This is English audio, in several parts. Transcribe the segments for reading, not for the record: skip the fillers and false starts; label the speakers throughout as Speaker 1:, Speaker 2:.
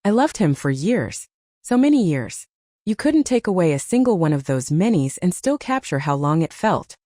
Speaker 1: I loved him for years. So many years. You couldn't take away a single one of those minis and still capture how long it felt.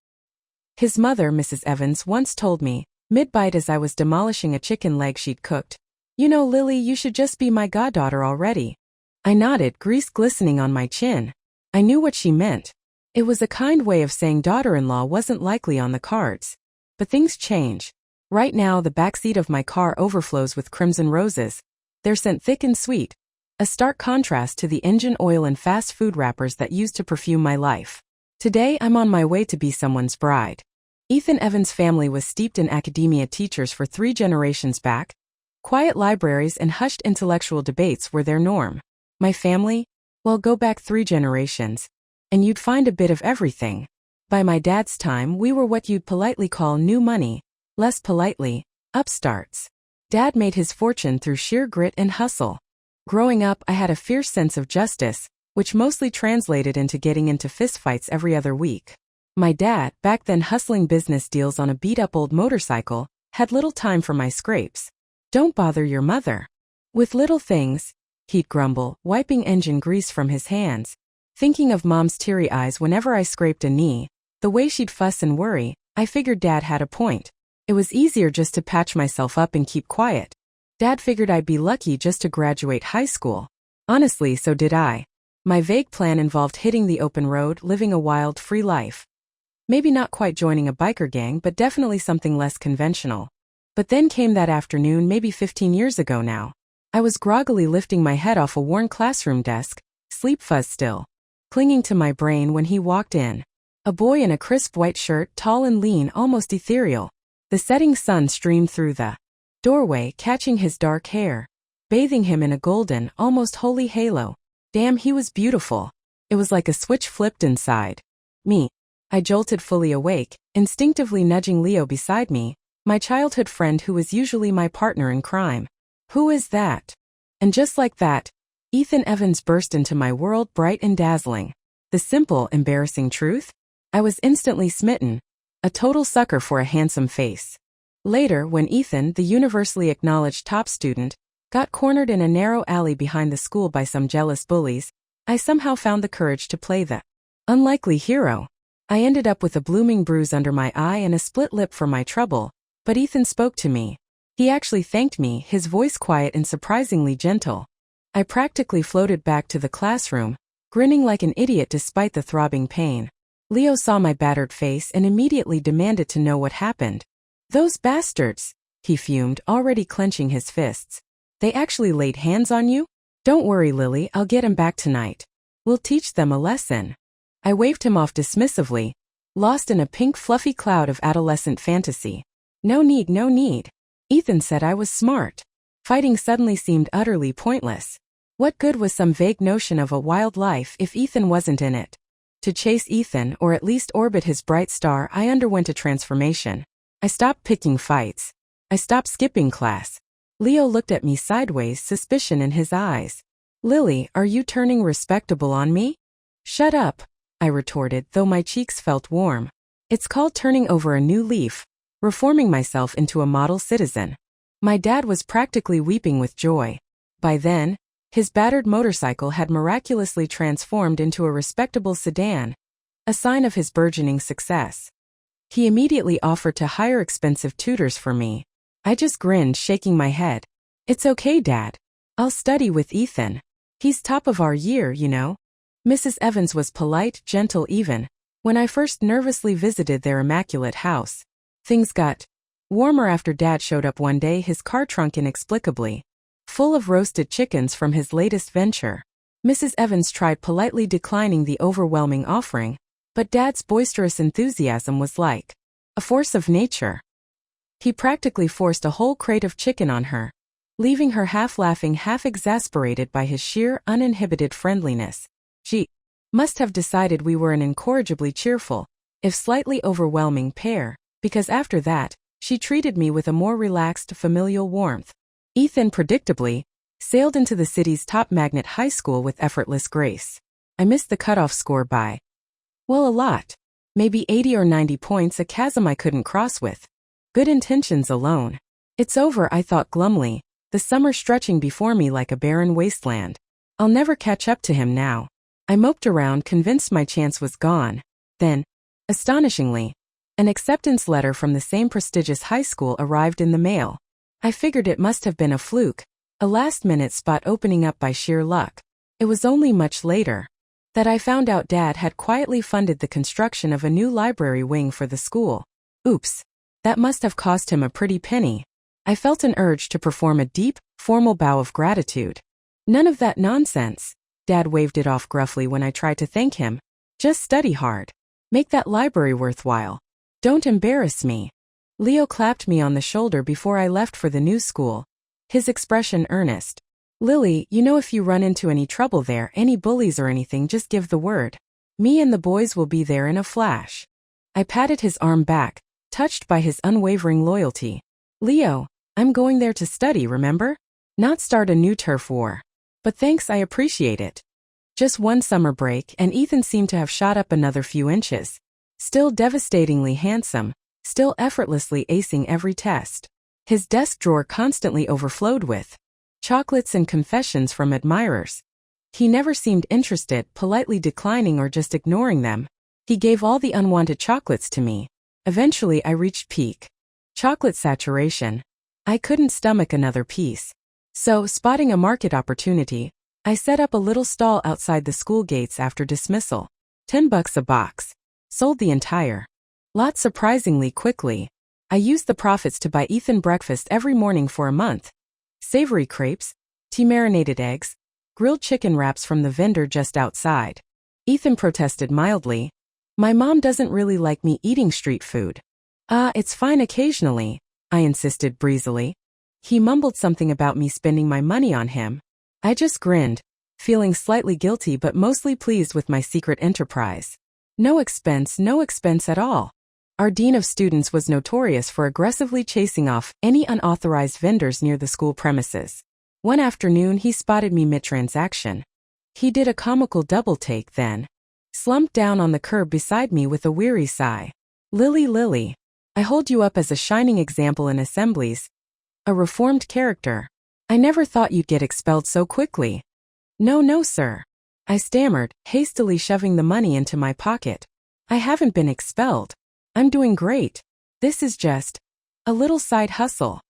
Speaker 1: His mother, Mrs. Evans, once told me, mid-bite as I was demolishing a chicken leg she'd cooked, "You know, Lily, you should just be my goddaughter already." I nodded, grease glistening on my chin. I knew what she meant. It was a kind way of saying daughter-in-law wasn't likely on the cards. But things change. Right now, the backseat of my car overflows with crimson roses. Their scent thick and sweet. A stark contrast to the engine oil and fast food wrappers that used to perfume my life. Today, I'm on my way to be someone's bride. Ethan Evans' family was steeped in academia, teachers for 3 generations back. Quiet libraries and hushed intellectual debates were their norm. My family? Well, go back 3 generations. And you'd find a bit of everything. By my dad's time, we were what you'd politely call new money, less politely, upstarts. Dad made his fortune through sheer grit and hustle. Growing up, I had a fierce sense of justice, which mostly translated into getting into fistfights every other week. My dad, back then hustling business deals on a beat-up old motorcycle, had little time for my scrapes. "Don't bother your mother with little things," he'd grumble, wiping engine grease from his hands. Thinking of Mom's teary eyes whenever I scraped a knee, the way she'd fuss and worry, I figured Dad had a point. It was easier just to patch myself up and keep quiet. Dad figured I'd be lucky just to graduate high school. Honestly, so did I. My vague plan involved hitting the open road, living a wild, free life. Maybe not quite joining a biker gang, but definitely something less conventional. But then came that afternoon, maybe 15 years ago now. I was groggily lifting my head off a worn classroom desk, sleep fuzz still clinging to my brain, when he walked in. A boy in a crisp white shirt, tall and lean, almost ethereal. The setting sun streamed through the doorway, catching his dark hair, bathing him in a golden, almost holy halo. Damn, he was beautiful. It was like a switch flipped inside me. I jolted fully awake, instinctively nudging Leo beside me, my childhood friend who was usually my partner in crime. "Who is that?" And just like that, Ethan Evans burst into my world, bright and dazzling. The simple, embarrassing truth? I was instantly smitten. A total sucker for a handsome face. Later, when Ethan, the universally acknowledged top student, got cornered in a narrow alley behind the school by some jealous bullies, I somehow found the courage to play the unlikely hero. I ended up with a blooming bruise under my eye and a split lip for my trouble, but Ethan spoke to me. He actually thanked me, his voice quiet and surprisingly gentle. I practically floated back to the classroom, grinning like an idiot despite the throbbing pain. Leo saw my battered face and immediately demanded to know what happened. "Those bastards," he fumed, already clenching his fists. "They actually laid hands on you? Don't worry, Lily, I'll get him back tonight. We'll teach them a lesson." I waved him off dismissively, lost in a pink fluffy cloud of adolescent fantasy. No need, no need. Ethan said I was smart. Fighting suddenly seemed utterly pointless. What good was some vague notion of a wild life if Ethan wasn't in it? To chase Ethan, or at least orbit his bright star, I underwent a transformation. I stopped picking fights. I stopped skipping class. Leo looked at me sideways, suspicion in his eyes. "Lily, are you turning respectable on me?" "Shut up," I retorted, though my cheeks felt warm. "It's called turning over a new leaf, reforming myself into a model citizen." My dad was practically weeping with joy. By then, his battered motorcycle had miraculously transformed into a respectable sedan, a sign of his burgeoning success. He immediately offered to hire expensive tutors for me. I just grinned, shaking my head. "It's okay, Dad. I'll study with Ethan. He's top of our year, you know." Mrs. Evans was polite, gentle even. When I first nervously visited their immaculate house, things got warmer after Dad showed up one day, his car trunk inexplicably full of roasted chickens from his latest venture. Mrs. Evans tried politely declining the overwhelming offering, but Dad's boisterous enthusiasm was like a force of nature. He practically forced a whole crate of chicken on her, leaving her half laughing, half exasperated by his sheer, uninhibited friendliness. She must have decided we were an incorrigibly cheerful, if slightly overwhelming pair, because after that, she treated me with a more relaxed, familial warmth. Ethan, predictably, sailed into the city's top magnet high school with effortless grace. I missed the cutoff score by, well, a lot. Maybe 80 or 90 points, a chasm I couldn't cross with good intentions alone. "It's over," I thought glumly. the summer stretching before me like a barren wasteland. I'll never catch up to him now. I moped around, convinced my chance was gone. Then, astonishingly, an acceptance letter from the same prestigious high school arrived in the mail. I figured it must have been a fluke, a last-minute spot opening up by sheer luck. It was only much later that I found out Dad had quietly funded the construction of a new library wing for the school. Oops. That must have cost him a pretty penny. I felt an urge to perform a deep, formal bow of gratitude. None of that nonsense. Dad waved it off gruffly when I tried to thank him. Just study hard. Make that library worthwhile. Don't embarrass me. Leo clapped me on the shoulder before I left for the new school, his expression earnest. Lily, you know, if you run into any trouble there, any bullies or anything, just give the word. Me and the boys will be there in a flash. I patted his arm back, touched by his unwavering loyalty. Leo, I'm going there to study, remember? Not start a new turf war. But thanks, I appreciate it. Just one summer break and Ethan seemed to have shot up another few inches. Still devastatingly handsome, still effortlessly acing every test. His desk drawer constantly overflowed with chocolates and confessions from admirers. He never seemed interested, politely declining or just ignoring them. He gave all the unwanted chocolates to me. Eventually I reached peak chocolate saturation. I couldn't stomach another piece. So, spotting a market opportunity, I set up a little stall outside the school gates after dismissal. $10 a box. Sold the entire lot surprisingly quickly. I used the profits to buy Ethan breakfast every morning for a month. Savory crepes, tea-marinated eggs, grilled chicken wraps from the vendor just outside. Ethan protested mildly. My mom doesn't really like me eating street food. It's fine occasionally, I insisted breezily. He mumbled something about me spending my money on him. I just grinned, feeling slightly guilty but mostly pleased with my secret enterprise. No expense at all. Our dean of students was notorious for aggressively chasing off any unauthorized vendors near the school premises. One afternoon he spotted me mid-transaction. He did a comical double-take then slumped down on the curb beside me with a weary sigh. Lily, I hold you up as a shining example in assemblies. A reformed character. I never thought you'd get expelled so quickly. No, sir. I stammered, hastily shoving the money into my pocket. I haven't been expelled. I'm doing great. This is just a little side hustle.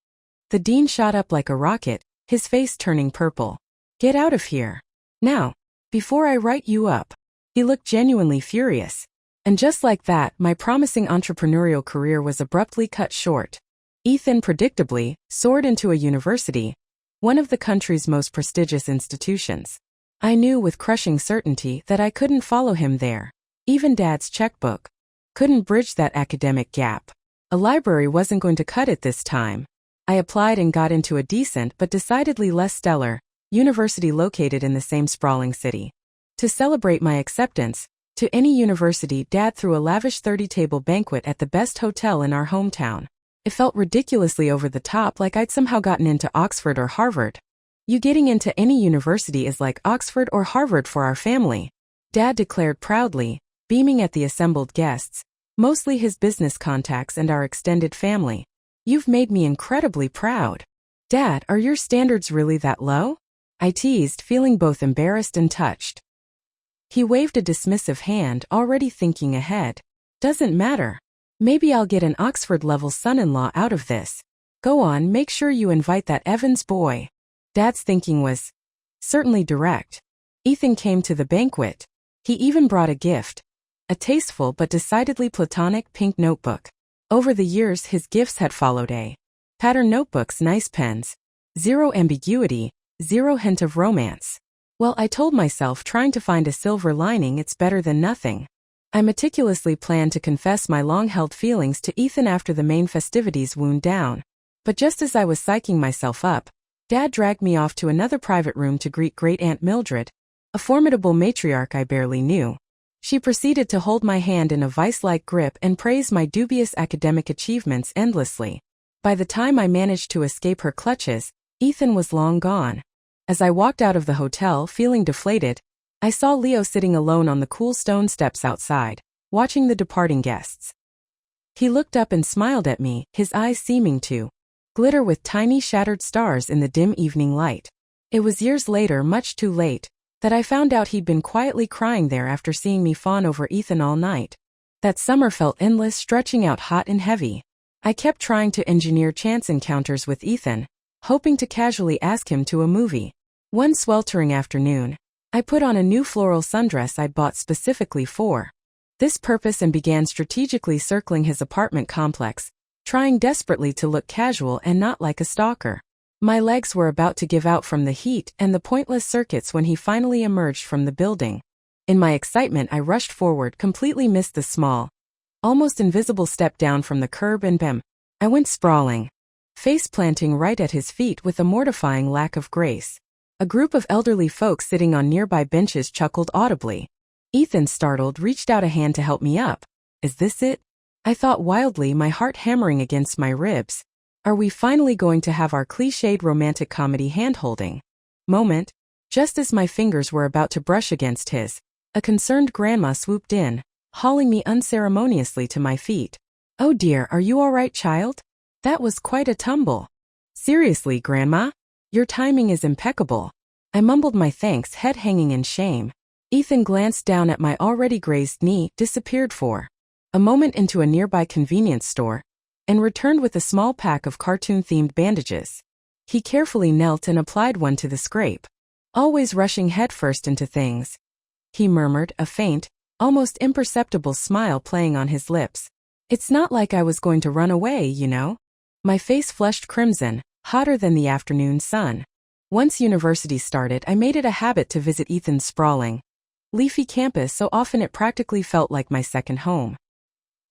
Speaker 1: The dean shot up like a rocket, his face turning purple. Get out of here. Now, before I write you up. He looked genuinely furious. And just like that, my promising entrepreneurial career was abruptly cut short. Ethan predictably soared into a university, one of the country's most prestigious institutions. I knew with crushing certainty that I couldn't follow him there. Even Dad's checkbook couldn't bridge that academic gap. A library wasn't going to cut it this time. I applied and got into a decent but decidedly less stellar university located in the same sprawling city. To celebrate my acceptance to any university, Dad threw a lavish 30-table banquet at the best hotel in our hometown. It felt ridiculously over the top, like I'd somehow gotten into Oxford or Harvard. You getting into any university is like Oxford or Harvard for our family, Dad declared proudly, beaming at the assembled guests, mostly his business contacts and our extended family. You've made me incredibly proud. Dad, are your standards really that low? I teased, feeling both embarrassed and touched. He waved a dismissive hand, already thinking ahead. Doesn't matter. Maybe I'll get an Oxford-level son-in-law out of this. Go on, make sure you invite that Evans boy. Dad's thinking was certainly direct. Ethan came to the banquet. He even brought a gift. A tasteful but decidedly platonic pink notebook. Over the years his gifts had followed a pattern notebooks, nice pens. Zero ambiguity, zero hint of romance. Well, I told myself, trying to find a silver lining, it's better than nothing. I meticulously planned to confess my long-held feelings to Ethan after the main festivities wound down. But just as I was psyching myself up, Dad dragged me off to another private room to greet Great-Aunt Mildred, a formidable matriarch I barely knew. She proceeded to hold my hand in a vice-like grip and praise my dubious academic achievements endlessly. By the time I managed to escape her clutches, Ethan was long gone. As I walked out of the hotel feeling deflated, I saw Leo sitting alone on the cool stone steps outside, watching the departing guests. He looked up and smiled at me, his eyes seeming to glitter with tiny shattered stars in the dim evening light. It was years later, much too late, that I found out he'd been quietly crying there after seeing me fawn over Ethan all night. That summer felt endless, stretching out hot and heavy. I kept trying to engineer chance encounters with Ethan, hoping to casually ask him to a movie. One sweltering afternoon, I put on a new floral sundress I'd bought specifically for this purpose and began strategically circling his apartment complex, trying desperately to look casual and not like a stalker. My legs were about to give out from the heat and the pointless circuits when he finally emerged from the building. In my excitement, I rushed forward, completely missed the small, almost invisible step down from the curb, and bam, I went sprawling, face planting right at his feet with a mortifying lack of grace. A group of elderly folks sitting on nearby benches chuckled audibly. Ethan, startled, reached out a hand to help me up. Is this it? I thought wildly, my heart hammering against my ribs. Are we finally going to have our cliched romantic comedy hand-holding moment? Just as my fingers were about to brush against his, a concerned grandma swooped in, hauling me unceremoniously to my feet. Oh dear, are you all right, child? That was quite a tumble. Seriously, Grandma? Your timing is impeccable. I mumbled my thanks, head hanging in shame. Ethan glanced down at my already grazed knee, disappeared for a moment into a nearby convenience store, and returned with a small pack of cartoon-themed bandages. He carefully knelt and applied one to the scrape. Always rushing headfirst into things, he murmured, a faint, almost imperceptible smile playing on his lips. It's not like I was going to run away, you know. My face flushed crimson, hotter than the afternoon sun. Once university started, I made it a habit to visit Ethan's sprawling, leafy campus so often it practically felt like my second home.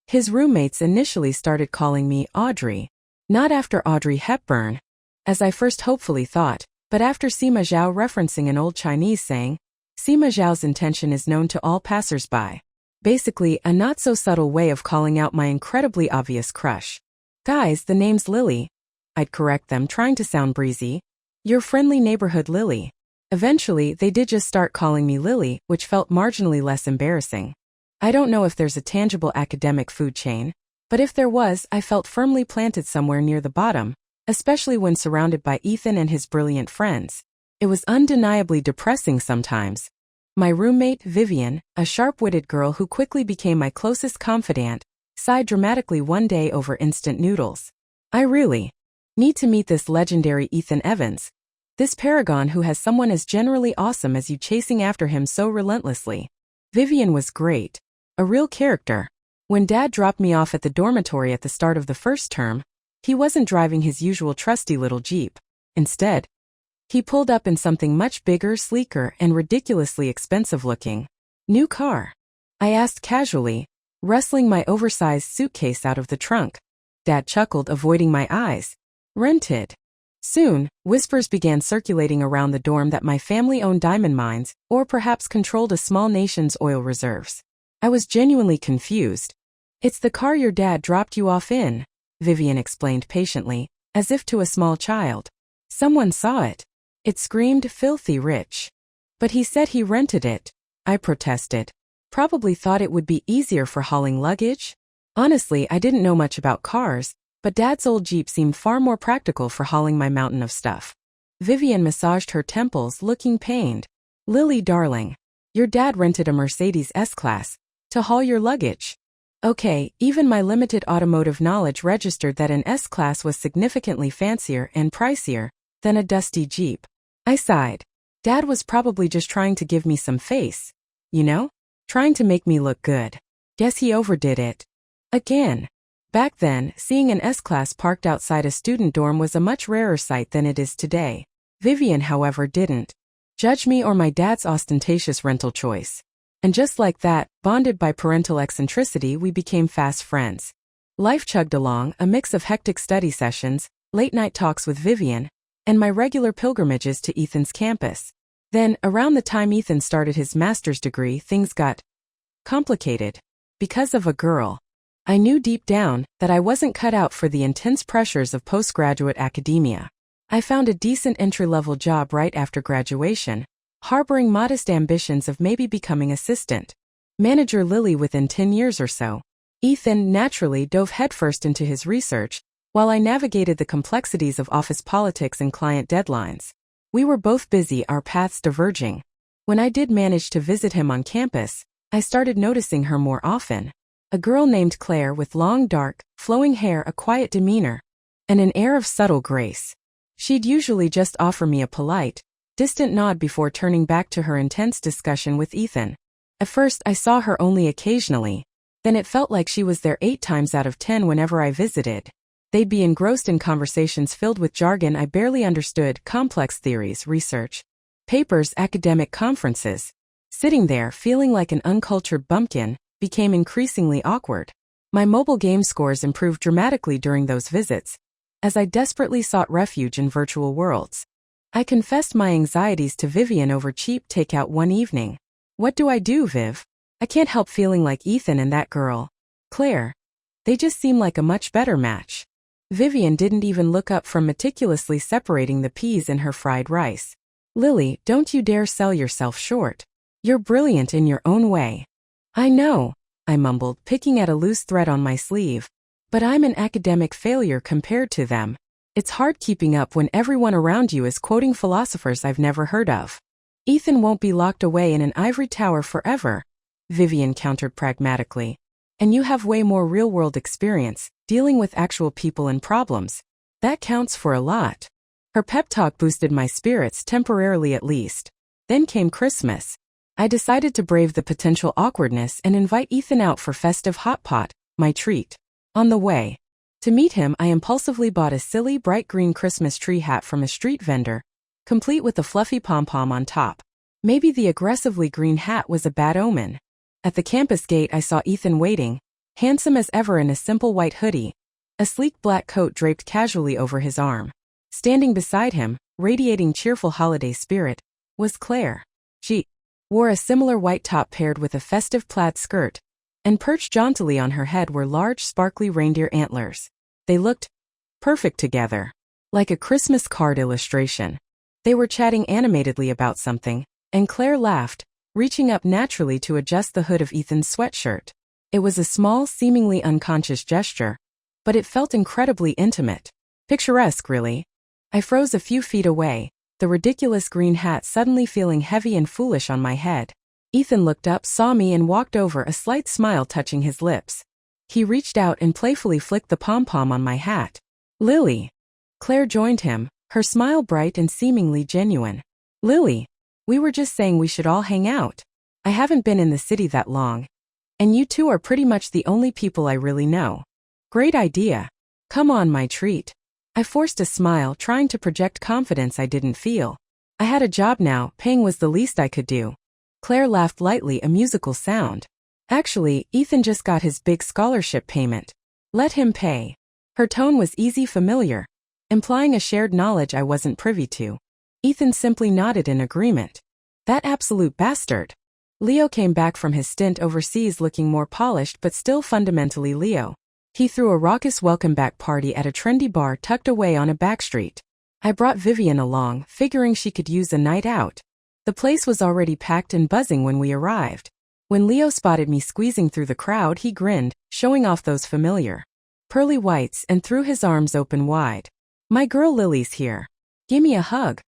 Speaker 1: His roommates initially started calling me Audrey, not after Audrey Hepburn, as I first hopefully thought, but after Sima Zhao referencing an old Chinese saying. Sima Zhao's intention is known to all passers-by. Basically, a not-so-subtle way of calling out my incredibly obvious crush. Guys, the name's Lily. I'd correct them, trying to sound breezy. Your friendly neighborhood Lily. Eventually, they did just start calling me Lily, which felt marginally less embarrassing. I don't know if there's a tangible academic food chain, but if there was, I felt firmly planted somewhere near the bottom, especially when surrounded by Ethan and his brilliant friends. It was undeniably depressing sometimes. My roommate, Vivian, a sharp-witted girl who quickly became my closest confidant, sighed dramatically one day over instant noodles. I really need to meet this legendary Ethan Evans. This paragon who has someone as generally awesome as you chasing after him so relentlessly. Vivian was great. A real character. When Dad dropped me off at the dormitory at the start of the first term, he wasn't driving his usual trusty little Jeep. Instead, he pulled up in something much bigger, sleeker, and ridiculously expensive-looking new car. I asked casually, wrestling my oversized suitcase out of the trunk. Dad chuckled, avoiding my eyes. Rented. Soon, whispers began circulating around the dorm that my family owned diamond mines, or perhaps controlled a small nation's oil reserves. I was genuinely confused. It's the car your dad dropped you off in, Vivian explained patiently, as if to a small child. Someone saw it. It screamed filthy rich. But he said he rented it, I protested. Probably thought it would be easier for hauling luggage? Honestly, I didn't know much about cars, but Dad's old Jeep seemed far more practical for hauling my mountain of stuff. Vivian massaged her temples, looking pained. Lily, darling, your dad rented a Mercedes S-Class to haul your luggage. Okay, even my limited automotive knowledge registered that an S-Class was significantly fancier and pricier than a dusty Jeep. I sighed. Dad was probably just trying to give me some face. You know? Trying to make me look good. Guess he overdid it. Again. Back then, seeing an S-Class parked outside a student dorm was a much rarer sight than it is today. Vivian, however, didn't judge me or my dad's ostentatious rental choice. And just like that, bonded by parental eccentricity, we became fast friends. Life chugged along, a mix of hectic study sessions, late-night talks with Vivian, and my regular pilgrimages to Ethan's campus. Then, around the time Ethan started his master's degree, things got complicated. Because of a girl. I knew deep down that I wasn't cut out for the intense pressures of postgraduate academia. I found a decent entry-level job right after graduation, harboring modest ambitions of maybe becoming assistant manager Lily within 10 years or so. Ethan naturally dove headfirst into his research, while I navigated the complexities of office politics and client deadlines. We were both busy, our paths diverging. When I did manage to visit him on campus, I started noticing her more often. A girl named Claire with long dark, flowing hair, a quiet demeanor, and an air of subtle grace. She'd usually just offer me a polite, distant nod before turning back to her intense discussion with Ethan. At first I saw her only occasionally, then it felt like she was there 8 times out of 10 whenever I visited. They'd be engrossed in conversations filled with jargon I barely understood, complex theories, research, papers, academic conferences. Sitting there, feeling like an uncultured bumpkin, became increasingly awkward. My mobile game scores improved dramatically during those visits, as I desperately sought refuge in virtual worlds. I confessed my anxieties to Vivian over cheap takeout one evening. What do I do, Viv? I can't help feeling like Ethan and that girl, Claire. They just seem like a much better match. Vivian didn't even look up from meticulously separating the peas in her fried rice. Lily, don't you dare sell yourself short. You're brilliant in your own way. I know, I mumbled, picking at a loose thread on my sleeve. But I'm an academic failure compared to them. It's hard keeping up when everyone around you is quoting philosophers I've never heard of. Ethan won't be locked away in an ivory tower forever, Vivian countered pragmatically. And you have way more real-world experience, dealing with actual people and problems. That counts for a lot. Her pep talk boosted my spirits, temporarily at least. Then came Christmas. I decided to brave the potential awkwardness and invite Ethan out for festive hot pot, my treat. On the way to meet him, I impulsively bought a silly bright green Christmas tree hat from a street vendor, complete with a fluffy pom-pom on top. Maybe the aggressively green hat was a bad omen. At the campus gate I saw Ethan waiting, handsome as ever in a simple white hoodie, a sleek black coat draped casually over his arm. Standing beside him, radiating cheerful holiday spirit, was Claire. She wore a similar white top paired with a festive plaid skirt, and perched jauntily on her head were large sparkly reindeer antlers. They looked perfect together, like a Christmas card illustration. They were chatting animatedly about something, and Claire laughed, reaching up naturally to adjust the hood of Ethan's sweatshirt. It was a small, seemingly unconscious gesture, but it felt incredibly intimate. Picturesque, really. I froze a few feet away, the ridiculous green hat suddenly feeling heavy and foolish on my head. Ethan looked up, saw me, and walked over, a slight smile touching his lips. He reached out and playfully flicked the pom-pom on my hat. Lily. Claire joined him, her smile bright and seemingly genuine. Lily. We were just saying we should all hang out. I haven't been in the city that long. And you two are pretty much the only people I really know. Great idea. Come on, my treat. I forced a smile, trying to project confidence I didn't feel. I had a job now, paying was the least I could do. Claire laughed lightly, a musical sound. Actually, Ethan just got his big scholarship payment. Let him pay. Her tone was easy, familiar, implying a shared knowledge I wasn't privy to. Ethan simply nodded in agreement. That absolute bastard. Leo came back from his stint overseas looking more polished but still fundamentally Leo. He threw a raucous welcome back party at a trendy bar tucked away on a backstreet. I brought Vivian along, figuring she could use a night out. The place was already packed and buzzing when we arrived. When Leo spotted me squeezing through the crowd, he grinned, showing off those familiar pearly whites, and threw his arms open wide. My girl Lily's here. Gimme a hug.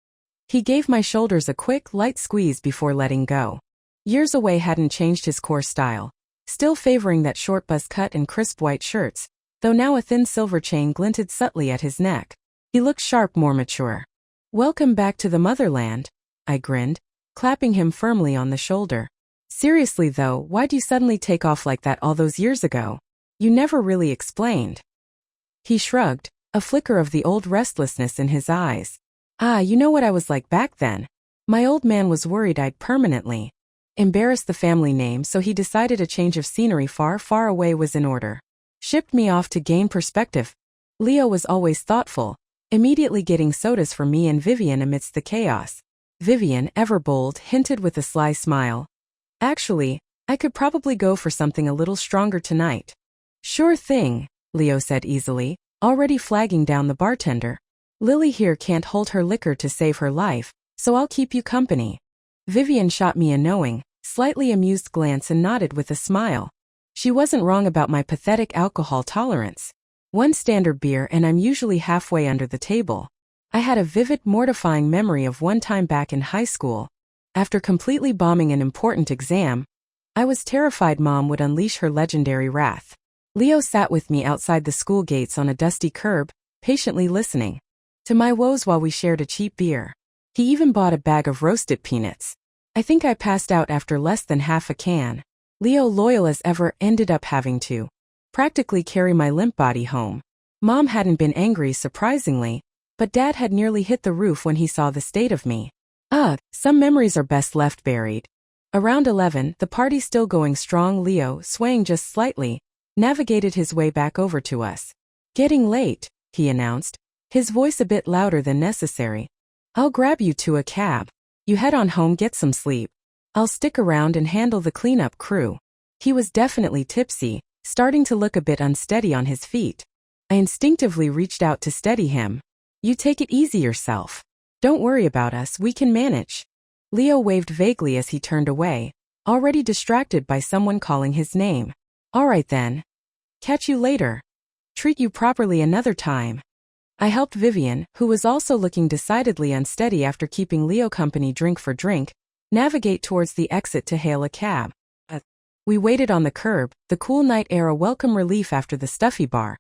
Speaker 1: He gave my shoulders a quick, light squeeze before letting go. Years away hadn't changed his core style, still favoring that short buzz cut and crisp white shirts, though now a thin silver chain glinted subtly at his neck. He looked sharp, more mature. Welcome back to the motherland, I grinned, clapping him firmly on the shoulder. Seriously though, why'd you suddenly take off like that all those years ago? You never really explained. He shrugged, a flicker of the old restlessness in his eyes. You know what I was like back then. My old man was worried I'd permanently embarrassed the family name, so he decided a change of scenery far, far away was in order. Shipped me off to gain perspective. Leo was always thoughtful, immediately getting sodas for me and Vivian amidst the chaos. Vivian, ever bold, hinted with a sly smile. Actually, I could probably go for something a little stronger tonight. Sure thing, Leo said easily, already flagging down the bartender. Lily here can't hold her liquor to save her life, so I'll keep you company. Vivian shot me a knowing, slightly amused glance and nodded with a smile. She wasn't wrong about my pathetic alcohol tolerance. One standard beer and I'm usually halfway under the table. I had a vivid, mortifying memory of one time back in high school. After completely bombing an important exam, I was terrified Mom would unleash her legendary wrath. Leo sat with me outside the school gates on a dusty curb, patiently listening to my woes while we shared a cheap beer. He even bought a bag of roasted peanuts. I think I passed out after less than half a can. Leo, loyal as ever, ended up having to practically carry my limp body home. Mom hadn't been angry, surprisingly, but Dad had nearly hit the roof when he saw the state of me. Some memories are best left buried. Around 11, the party still going strong, Leo, swaying just slightly, navigated his way back over to us. "Getting late," he announced, his voice a bit louder than necessary. "I'll grab you to a cab. You head on home, get some sleep. I'll stick around and handle the cleanup crew." He was definitely tipsy, starting to look a bit unsteady on his feet. I instinctively reached out to steady him. "You take it easy yourself. Don't worry about us, we can manage." Leo waved vaguely as he turned away, already distracted by someone calling his name. "All right then. Catch you later. Treat you properly another time." I helped Vivian, who was also looking decidedly unsteady after keeping Leo company drink for drink, navigate towards the exit to hail a cab. We waited on the curb, the cool night air a welcome relief after the stuffy bar.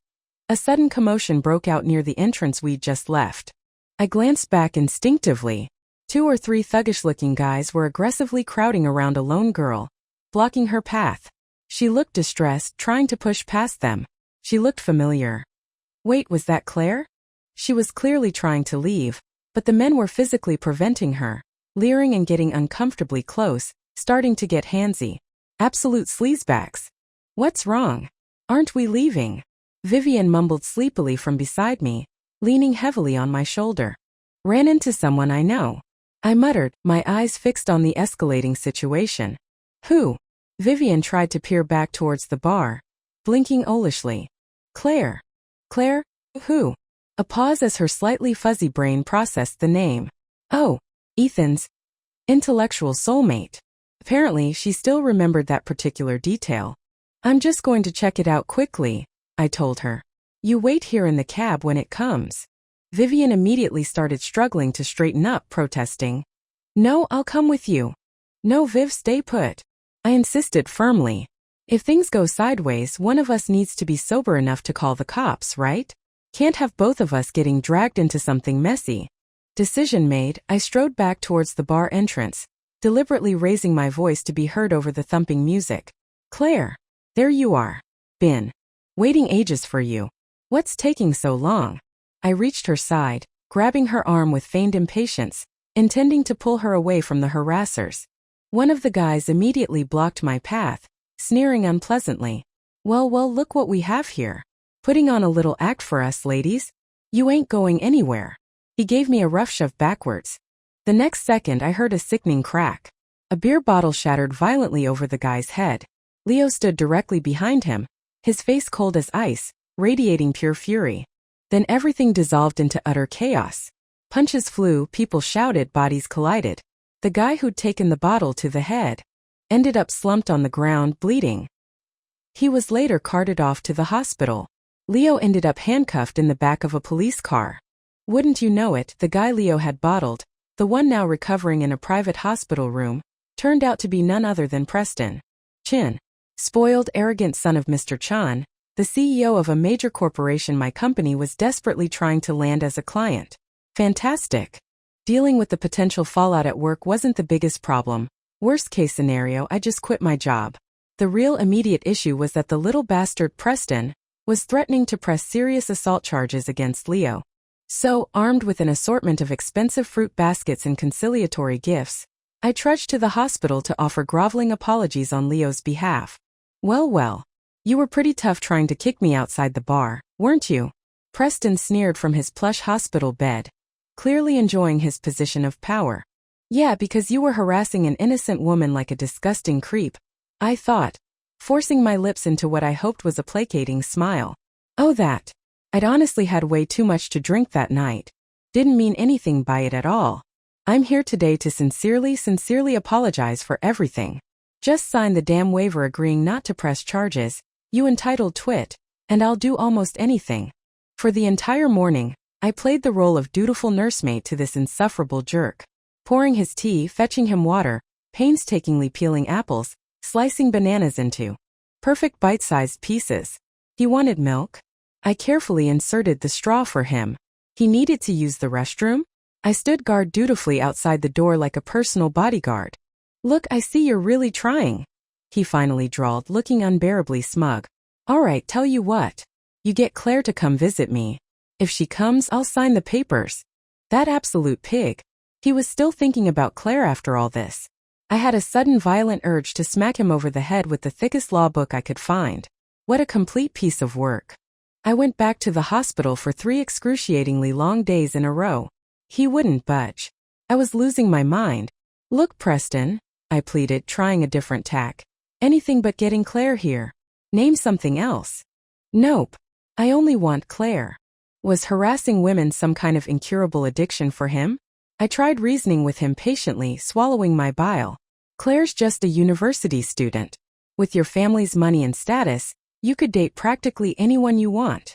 Speaker 1: A sudden commotion broke out near the entrance we'd just left. I glanced back instinctively. 2 or 3 thuggish-looking guys were aggressively crowding around a lone girl, blocking her path. She looked distressed, trying to push past them. She looked familiar. Wait, was that Claire? She was clearly trying to leave, but the men were physically preventing her, leering and getting uncomfortably close, starting to get handsy. Absolute sleazebacks. "What's wrong? Aren't we leaving?" Vivian mumbled sleepily from beside me, leaning heavily on my shoulder. "Ran into someone I know," I muttered, my eyes fixed on the escalating situation. "Who?" Vivian tried to peer back towards the bar, blinking owlishly. "Claire." "Claire? Who?" A pause as her slightly fuzzy brain processed the name. "Oh, Ethan's intellectual soulmate." Apparently, she still remembered that particular detail. "I'm just going to check it out quickly," I told her. "You wait here in the cab when it comes." Vivian immediately started struggling to straighten up, protesting. "No, I'll come with you." "No, Viv, stay put," I insisted firmly. "If things go sideways, one of us needs to be sober enough to call the cops, right? Can't have both of us getting dragged into something messy." Decision made, I strode back towards the bar entrance, deliberately raising my voice to be heard over the thumping music. "Claire, there you are. Been waiting ages for you. What's taking so long?" I reached her side, grabbing her arm with feigned impatience, intending to pull her away from the harassers. One of the guys immediately blocked my path, sneering unpleasantly. Well, look what we have here. Putting on a little act for us, ladies? You ain't going anywhere." He gave me a rough shove backwards. The next second I heard a sickening crack. A beer bottle shattered violently over the guy's head. Leo stood directly behind him, his face cold as ice, radiating pure fury. Then everything dissolved into utter chaos. Punches flew, people shouted, bodies collided. The guy who'd taken the bottle to the head ended up slumped on the ground, bleeding. He was later carted off to the hospital. Leo ended up handcuffed in the back of a police car. Wouldn't you know it, the guy Leo had bottled, the one now recovering in a private hospital room, turned out to be none other than Preston Chin. Spoiled, arrogant son of Mr. Chan, the CEO of a major corporation my company was desperately trying to land as a client. Fantastic. Dealing with the potential fallout at work wasn't the biggest problem. Worst case scenario, I just quit my job. The real immediate issue was that the little bastard Preston was threatening to press serious assault charges against Leo. So, armed with an assortment of expensive fruit baskets and conciliatory gifts, I trudged to the hospital to offer groveling apologies on Leo's behalf. Well, you were pretty tough trying to kick me outside the bar, weren't you?" Preston sneered from his plush hospital bed, clearly enjoying his position of power. "Yeah, because you were harassing an innocent woman like a disgusting creep," I thought, forcing my lips into what I hoped was a placating smile. "Oh, that. I'd honestly had way too much to drink that night. Didn't mean anything by it at all. I'm here today to sincerely apologize for everything. Just sign the damn waiver agreeing not to press charges, you entitled twit," and I'll do almost anything. For the entire morning, I played the role of dutiful nursemaid to this insufferable jerk. Pouring his tea, fetching him water, painstakingly peeling apples, slicing bananas into perfect bite-sized pieces. He wanted milk. I carefully inserted the straw for him. He needed to use the restroom. I stood guard dutifully outside the door like a personal bodyguard. Look, I see you're really trying, he finally drawled, looking unbearably smug. All right, tell you what. You get Claire to come visit me. If she comes, I'll sign the papers. That absolute pig. He was still thinking about Claire after all this. I had a sudden violent urge to smack him over the head with the thickest law book I could find. What a complete piece of work. I went back to the hospital for 3 excruciatingly long days in a row. He wouldn't budge. I was losing my mind. Look, Preston, I pleaded, trying a different tack. Anything but getting Claire here. Name something else. Nope. I only want Claire. Was harassing women some kind of incurable addiction for him? I tried reasoning with him patiently, swallowing my bile. Claire's just a university student. With your family's money and status, you could date practically anyone you want.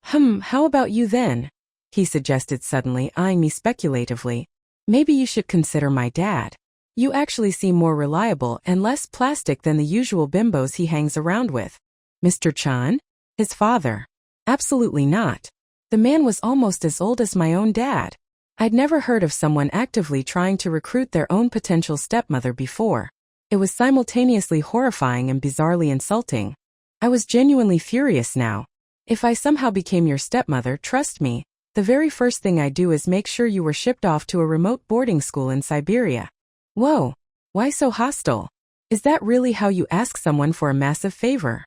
Speaker 1: How about you then? He suggested suddenly, eyeing me speculatively. Maybe you should consider my dad. You actually seem more reliable and less plastic than the usual bimbos he hangs around with. Mr. Chan? His father. Absolutely not. The man was almost as old as my own dad. I'd never heard of someone actively trying to recruit their own potential stepmother before. It was simultaneously horrifying and bizarrely insulting. I was genuinely furious now. If I somehow became your stepmother, trust me, the very first thing I'd do is make sure you were shipped off to a remote boarding school in Siberia. Whoa, why so hostile? Is that really how you ask someone for a massive favor?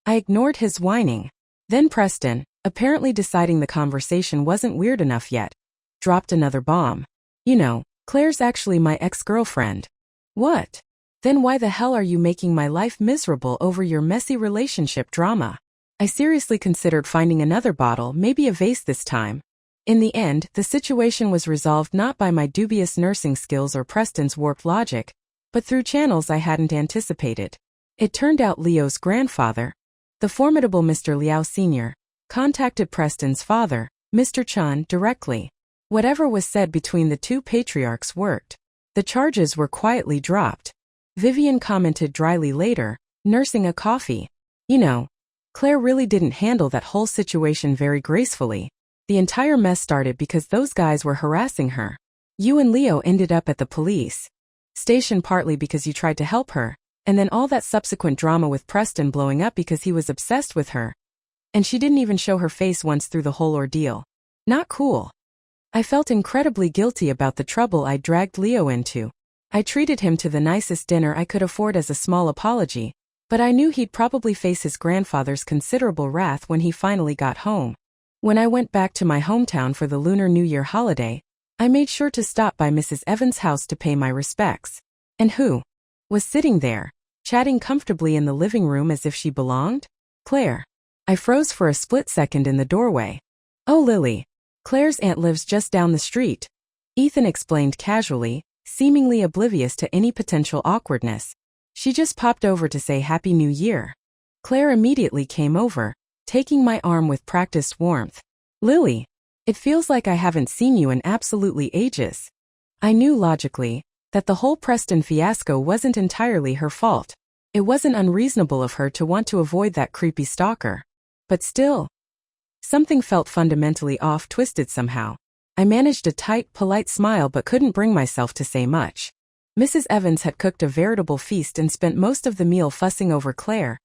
Speaker 1: I ignored his whining. Then Preston, apparently deciding the conversation wasn't weird enough yet, dropped another bomb. You know, Claire's actually my ex-girlfriend. What? Then why the hell are you making my life miserable over your messy relationship drama? I seriously considered finding another bottle, maybe a vase this time. In the end, the situation was resolved not by my dubious nursing skills or Preston's warped logic, but through channels I hadn't anticipated. It turned out Leo's grandfather, the formidable Mr. Liao Sr., contacted Preston's father, Mr. Chan, directly. Whatever was said between the two patriarchs worked. The charges were quietly dropped. Vivian commented dryly later, nursing a coffee. You know, Claire really didn't handle that whole situation very gracefully. The entire mess started because those guys were harassing her. You and Leo ended up at the police station partly because you tried to help her, and then all that subsequent drama with Preston blowing up because he was obsessed with her. And she didn't even show her face once through the whole ordeal. Not cool. I felt incredibly guilty about the trouble I dragged Leo into. I treated him to the nicest dinner I could afford as a small apology, but I knew he'd probably face his grandfather's considerable wrath when he finally got home. When I went back to my hometown for the Lunar New Year holiday, I made sure to stop by Mrs. Evans' house to pay my respects. And who was sitting there, chatting comfortably in the living room as if she belonged? Claire. I froze for a split second in the doorway. Oh, Lily. Claire's aunt lives just down the street, Ethan explained casually, seemingly oblivious to any potential awkwardness. She just popped over to say Happy New Year. Claire immediately came over, taking my arm with practiced warmth. Lily, it feels like I haven't seen you in absolutely ages. I knew logically that the whole Preston fiasco wasn't entirely her fault. It wasn't unreasonable of her to want to avoid that creepy stalker. But still, something felt fundamentally off, twisted somehow. I managed a tight, polite smile but couldn't bring myself to say much. Mrs. Evans had cooked a veritable feast and spent most of the meal fussing over Claire,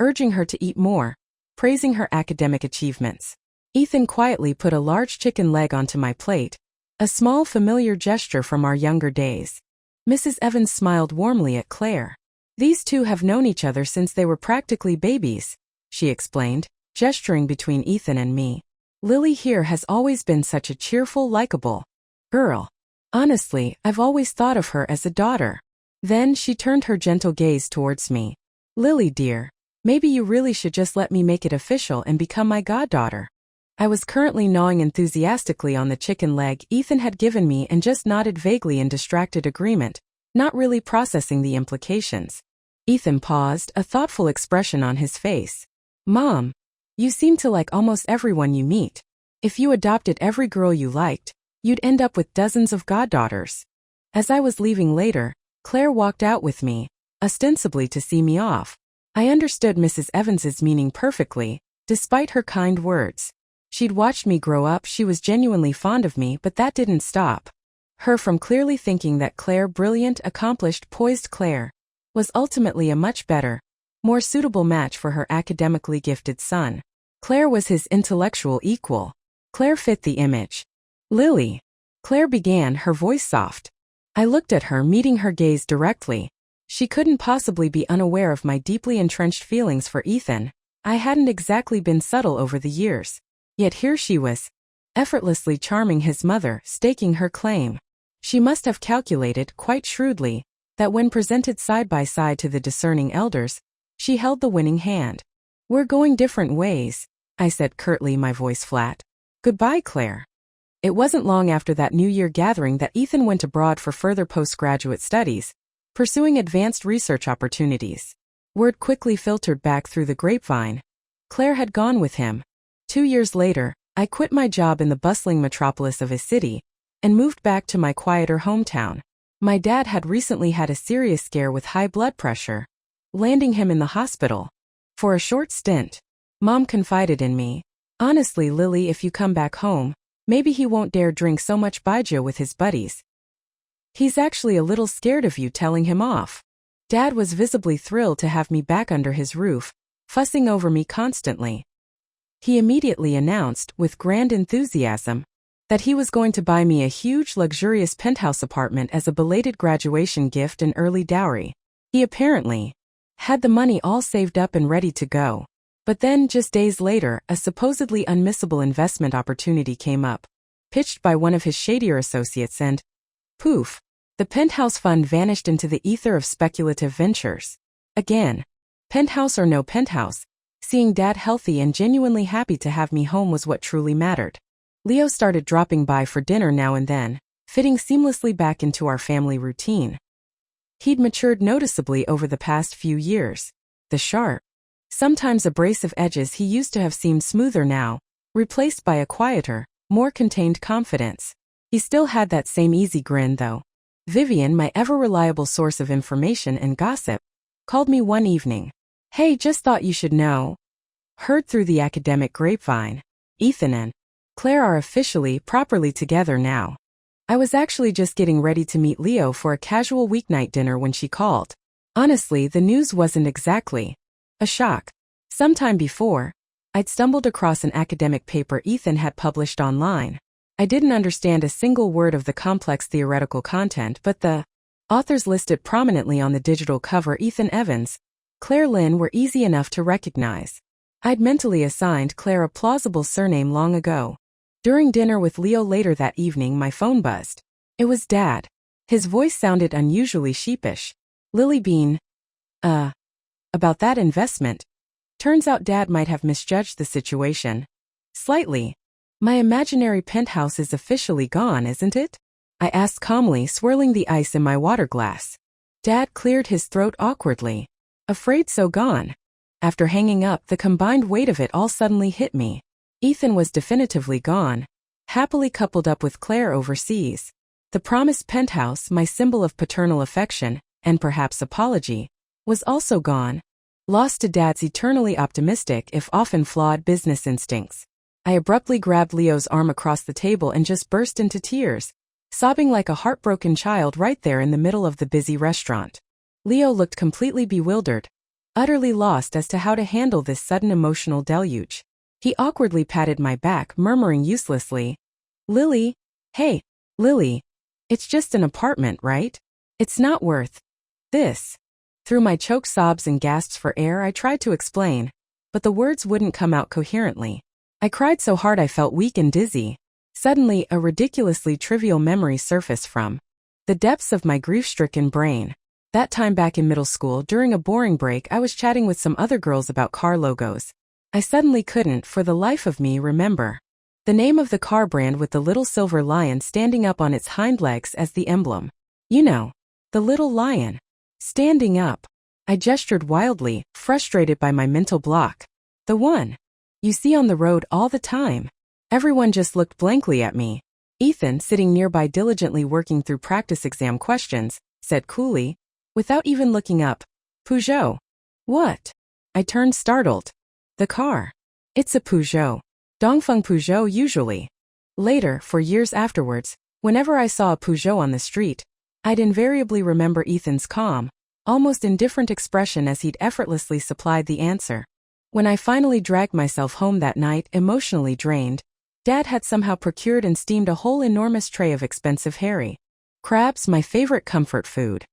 Speaker 1: urging her to eat more, praising her academic achievements. Ethan quietly put a large chicken leg onto my plate, a small familiar gesture from our younger days. Mrs. Evans smiled warmly at Claire. These two have known each other since they were practically babies, she explained, gesturing between Ethan and me. Lily here has always been such a cheerful, likable girl. Honestly, I've always thought of her as a daughter. Then she turned her gentle gaze towards me. Lily dear, maybe you really should just let me make it official and become my goddaughter. I was currently gnawing enthusiastically on the chicken leg Ethan had given me and just nodded vaguely in distracted agreement, not really processing the implications. Ethan paused, a thoughtful expression on his face. Mom, You seem to like almost everyone you meet. If you adopted every girl you liked, you'd end up with dozens of goddaughters. As I was leaving later, Claire walked out with me, ostensibly to see me off. I understood Mrs. Evans's meaning perfectly, despite her kind words. She'd watched me grow up, she was genuinely fond of me, but that didn't stop her from clearly thinking that Claire, brilliant, accomplished, poised Claire, was ultimately a much better, more suitable match for her academically gifted son. Claire was his intellectual equal. Claire fit the image. Lily. Claire began, her voice soft. I looked at her, meeting her gaze directly. She couldn't possibly be unaware of my deeply entrenched feelings for Ethan. I hadn't exactly been subtle over the years. Yet here she was, effortlessly charming his mother, staking her claim. She must have calculated, quite shrewdly, that when presented side by side to the discerning elders, she held the winning hand. We're going different ways, I said curtly, my voice flat. Goodbye, Claire. It wasn't long after that New Year gathering that Ethan went abroad for further postgraduate studies, pursuing advanced research opportunities. Word quickly filtered back through the grapevine. Claire had gone with him. 2 years later, I quit my job in the bustling metropolis of his city and moved back to my quieter hometown. My dad had recently had a serious scare with high blood pressure, landing him in the hospital. For a short stint, Mom confided in me. Honestly, Lily, if you come back home, maybe he won't dare drink so much baijiu with his buddies. He's actually a little scared of you telling him off. Dad was visibly thrilled to have me back under his roof, fussing over me constantly. He immediately announced, with grand enthusiasm, that he was going to buy me a huge, luxurious penthouse apartment as a belated graduation gift and early dowry. He apparently had the money all saved up and ready to go. But then, just days later, a supposedly unmissable investment opportunity came up, pitched by one of his shadier associates, and poof, the penthouse fund vanished into the ether of speculative ventures. Again, penthouse or no penthouse, seeing Dad healthy and genuinely happy to have me home was what truly mattered. Leo started dropping by for dinner now and then, fitting seamlessly back into our family routine. He'd matured noticeably over the past few years. The sharp, sometimes abrasive edges he used to have seemed smoother now, replaced by a quieter, more contained confidence. He still had that same easy grin though. Vivian, my ever-reliable source of information and gossip, called me one evening. Hey, just thought you should know. Heard through the academic grapevine, Ethan and Claire are officially, properly together now. I was actually just getting ready to meet Leo for a casual weeknight dinner when she called. Honestly, the news wasn't exactly a shock. Sometime before, I'd stumbled across an academic paper Ethan had published online. I didn't understand a single word of the complex theoretical content, but the authors listed prominently on the digital cover, Ethan Evans, Claire Lynn, were easy enough to recognize. I'd mentally assigned Claire a plausible surname long ago. During dinner with Leo later that evening, my phone buzzed. It was Dad. His voice sounded unusually sheepish. Lily Bean. About that investment. Turns out Dad might have misjudged the situation. Slightly. My imaginary penthouse is officially gone, isn't it? I asked calmly, swirling the ice in my water glass. Dad cleared his throat awkwardly. Afraid so, gone. After hanging up, the combined weight of it all suddenly hit me. Ethan was definitively gone, happily coupled up with Claire overseas. The promised penthouse, my symbol of paternal affection, and perhaps apology, was also gone, lost to Dad's eternally optimistic if often flawed business instincts. I abruptly grabbed Leo's arm across the table and just burst into tears, sobbing like a heartbroken child right there in the middle of the busy restaurant. Leo looked completely bewildered, utterly lost as to how to handle this sudden emotional deluge. He awkwardly patted my back, murmuring uselessly, Lily, hey, Lily, it's just an apartment, right? It's not worth this. Through my choked sobs and gasps for air, I tried to explain, but the words wouldn't come out coherently. I cried so hard I felt weak and dizzy. Suddenly, a ridiculously trivial memory surfaced from the depths of my grief-stricken brain. That time back in middle school, during a boring break, I was chatting with some other girls about car logos. I suddenly couldn't, for the life of me, remember the name of the car brand with the little silver lion standing up on its hind legs as the emblem. You know, the little lion. Standing up. I gestured wildly, frustrated by my mental block. The one. you see on the road all the time. Everyone just looked blankly at me. Ethan, sitting nearby diligently working through practice exam questions, said coolly, without even looking up, Peugeot. What? I turned startled. The car. It's a Peugeot. Dongfeng Peugeot usually. Later, for years afterwards, whenever I saw a Peugeot on the street, I'd invariably remember Ethan's calm, almost indifferent expression as he'd effortlessly supplied the answer. When I finally dragged myself home that night, emotionally drained, Dad had somehow procured and steamed a whole enormous tray of expensive herring crabs, my favorite comfort food.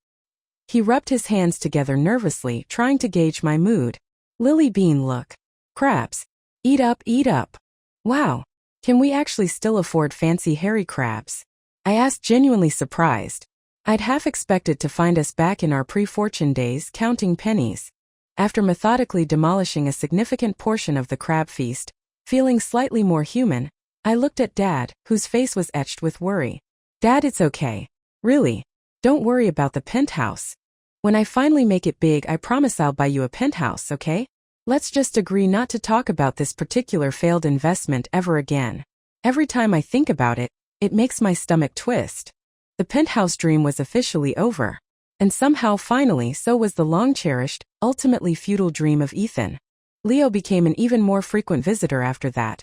Speaker 1: He rubbed his hands together nervously, trying to gauge my mood. Lily bean look. Crabs. Eat up, eat up. Wow. Can we actually still afford fancy hairy crabs? I asked, genuinely surprised. I'd half expected to find us back in our pre-fortune days counting pennies. After methodically demolishing a significant portion of the crab feast, feeling slightly more human, I looked at Dad, whose face was etched with worry. Dad, it's okay. Really. Don't worry about the penthouse. When I finally make it big, I promise I'll buy you a penthouse, okay? Let's just agree not to talk about this particular failed investment ever again. Every time I think about it, it makes my stomach twist. The penthouse dream was officially over. And somehow finally so was the long-cherished, ultimately futile dream of Ethan. Leo became an even more frequent visitor after that,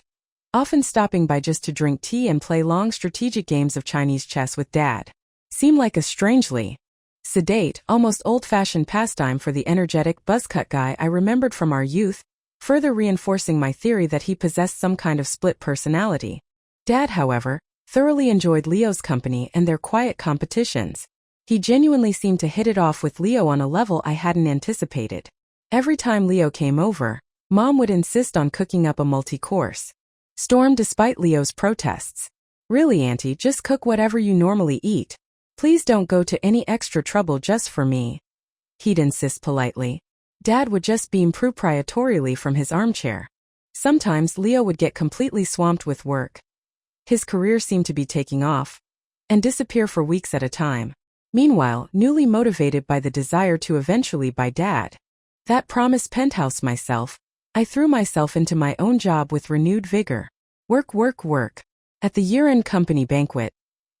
Speaker 1: often stopping by just to drink tea and play long strategic games of Chinese chess with Dad. Seemed like a strangely sedate, almost old-fashioned pastime for the energetic, buzz-cut guy I remembered from our youth, further reinforcing my theory that he possessed some kind of split personality. Dad, however, thoroughly enjoyed Leo's company and their quiet competitions. He genuinely seemed to hit it off with Leo on a level I hadn't anticipated. Every time Leo came over, Mom would insist on cooking up a multi-course. Storm despite Leo's protests. Really, Auntie, just cook whatever you normally eat. Please don't go to any extra trouble just for me. He'd insist politely. Dad would just beam proprietorially from his armchair. Sometimes Leo would get completely swamped with work. His career seemed to be taking off, and disappear for weeks at a time. Meanwhile, newly motivated by the desire to eventually buy Dad that promised penthouse myself, I threw myself into my own job with renewed vigor. Work, work, work. At the year-end company banquet,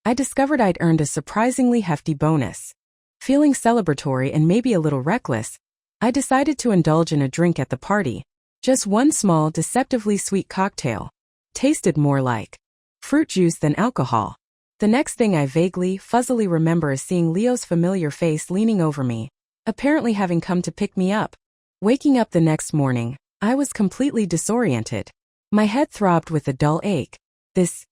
Speaker 1: I discovered I'd earned a surprisingly hefty bonus. Feeling celebratory and maybe a little reckless, I decided to indulge in a drink at the party. Just one small, deceptively sweet cocktail. Tasted more like fruit juice than alcohol. The next thing I vaguely, fuzzily remember is seeing Leo's familiar face leaning over me, apparently having come to pick me up. Waking up the next morning, I was completely disoriented. My head throbbed with a dull ache. This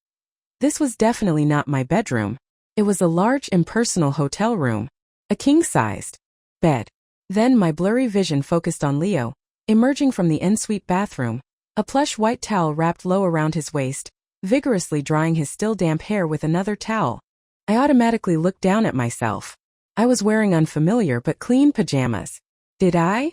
Speaker 1: was definitely not my bedroom. It was a large, impersonal hotel room. A king-sized bed. Then my blurry vision focused on Leo, emerging from the ensuite bathroom, a plush white towel wrapped low around his waist, vigorously drying his still damp hair with another towel. I automatically looked down at myself. I was wearing unfamiliar but clean pajamas. Did I?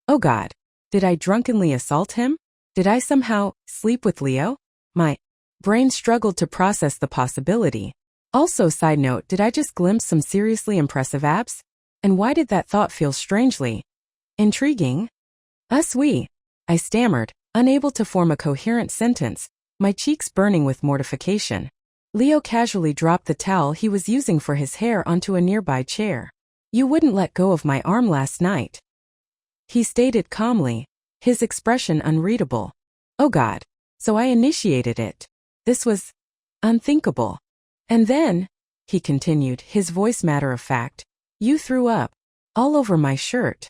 Speaker 1: Oh God. Did I drunkenly assault him? Did I somehow sleep with Leo? My brain struggled to process the possibility. Also, side note, did I just glimpse some seriously impressive abs? And why did that thought feel strangely intriguing? I stammered, unable to form a coherent sentence, my cheeks burning with mortification. Leo casually dropped the towel he was using for his hair onto a nearby chair. You wouldn't let go of my arm last night, he stated calmly, his expression unreadable. Oh God. So I initiated it. This was unthinkable. And then, he continued, his voice matter of fact, you threw up all over my shirt.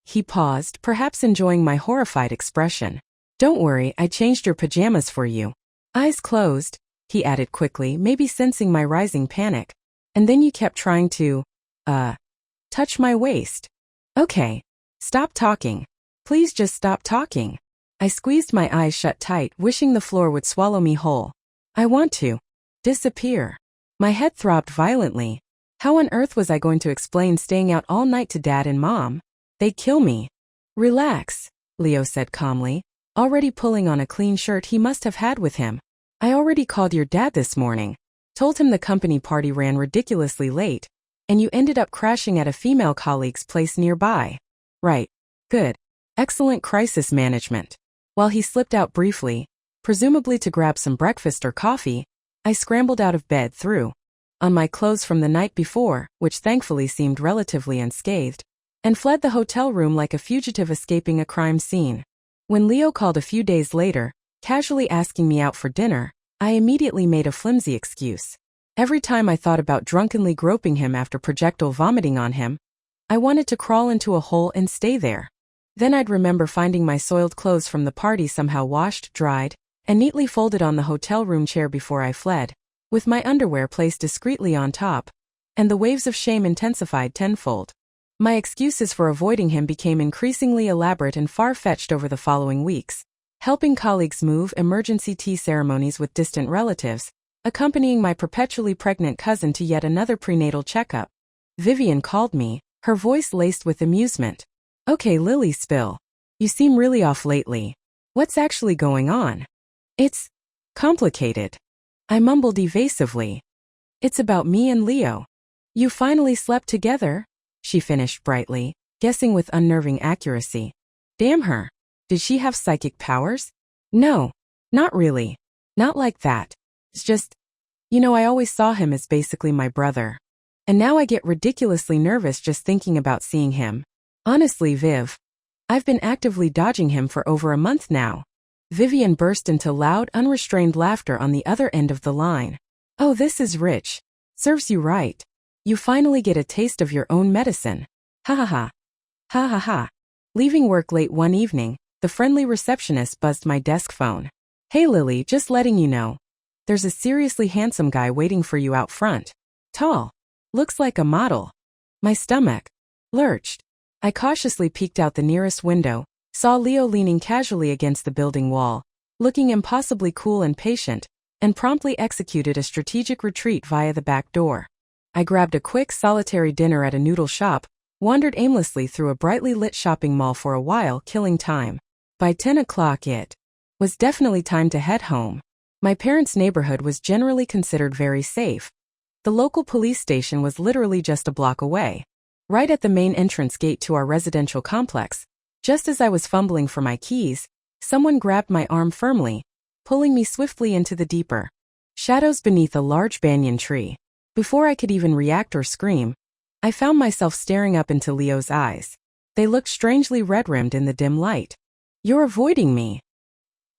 Speaker 1: He paused, perhaps enjoying my horrified expression. Don't worry, I changed your pajamas for you. Eyes closed, he added quickly, maybe sensing my rising panic. And then you kept trying to, touch my waist. Okay. Stop talking. Please just stop talking. I squeezed my eyes shut tight, wishing the floor would swallow me whole. I want to disappear. My head throbbed violently. How on earth was I going to explain staying out all night to Dad and Mom? They'd kill me. Relax, Leo said calmly, already pulling on a clean shirt he must have had with him. I already called your dad this morning. Told him the company party ran ridiculously late, and you ended up crashing at a female colleague's place nearby. Right. Good. Excellent crisis management. While he slipped out briefly, presumably to grab some breakfast or coffee, I scrambled out of bed, threw on my clothes from the night before, which thankfully seemed relatively unscathed, and fled the hotel room like a fugitive escaping a crime scene. When Leo called a few days later, casually asking me out for dinner, I immediately made a flimsy excuse. Every time I thought about drunkenly groping him after projectile vomiting on him, I wanted to crawl into a hole and stay there. Then I'd remember finding my soiled clothes from the party somehow washed, dried, and neatly folded on the hotel room chair before I fled, with my underwear placed discreetly on top, and the waves of shame intensified tenfold. My excuses for avoiding him became increasingly elaborate and far-fetched over the following weeks, helping colleagues move, emergency tea ceremonies with distant relatives, accompanying my perpetually pregnant cousin to yet another prenatal checkup. Vivian called me, her voice laced with amusement. "Okay, Lily, spill. You seem really off lately. What's actually going on?" "It's complicated," I mumbled evasively. "It's about me and Leo." "You finally slept together?" she finished brightly, guessing with unnerving accuracy. Damn her. Did she have psychic powers? No, not really. Not like that. It's just, I always saw him as basically my brother. And now I get ridiculously nervous just thinking about seeing him. Honestly, Viv, I've been actively dodging him for over a month now. Vivian burst into loud, unrestrained laughter on the other end of the line. "Oh, this is rich. Serves you right. You finally get a taste of your own medicine. Ha ha ha. Ha ha ha." Leaving work late one evening, the friendly receptionist buzzed my desk phone. "Hey Lily, just letting you know. There's a seriously handsome guy waiting for you out front. Tall. Looks like a model." My stomach lurched. I cautiously peeked out the nearest window, saw Leo leaning casually against the building wall, looking impossibly cool and patient, and promptly executed a strategic retreat via the back door. I grabbed a quick solitary dinner at a noodle shop, wandered aimlessly through a brightly lit shopping mall for a while, killing time. By 10 o'clock it was definitely time to head home. My parents' neighborhood was generally considered very safe. The local police station was literally just a block away, right at the main entrance gate to our residential complex. Just as I was fumbling for my keys, someone grabbed my arm firmly, pulling me swiftly into the deeper shadows beneath a large banyan tree. Before I could even react or scream, I found myself staring up into Leo's eyes. They looked strangely red-rimmed in the dim light. "You're avoiding me,"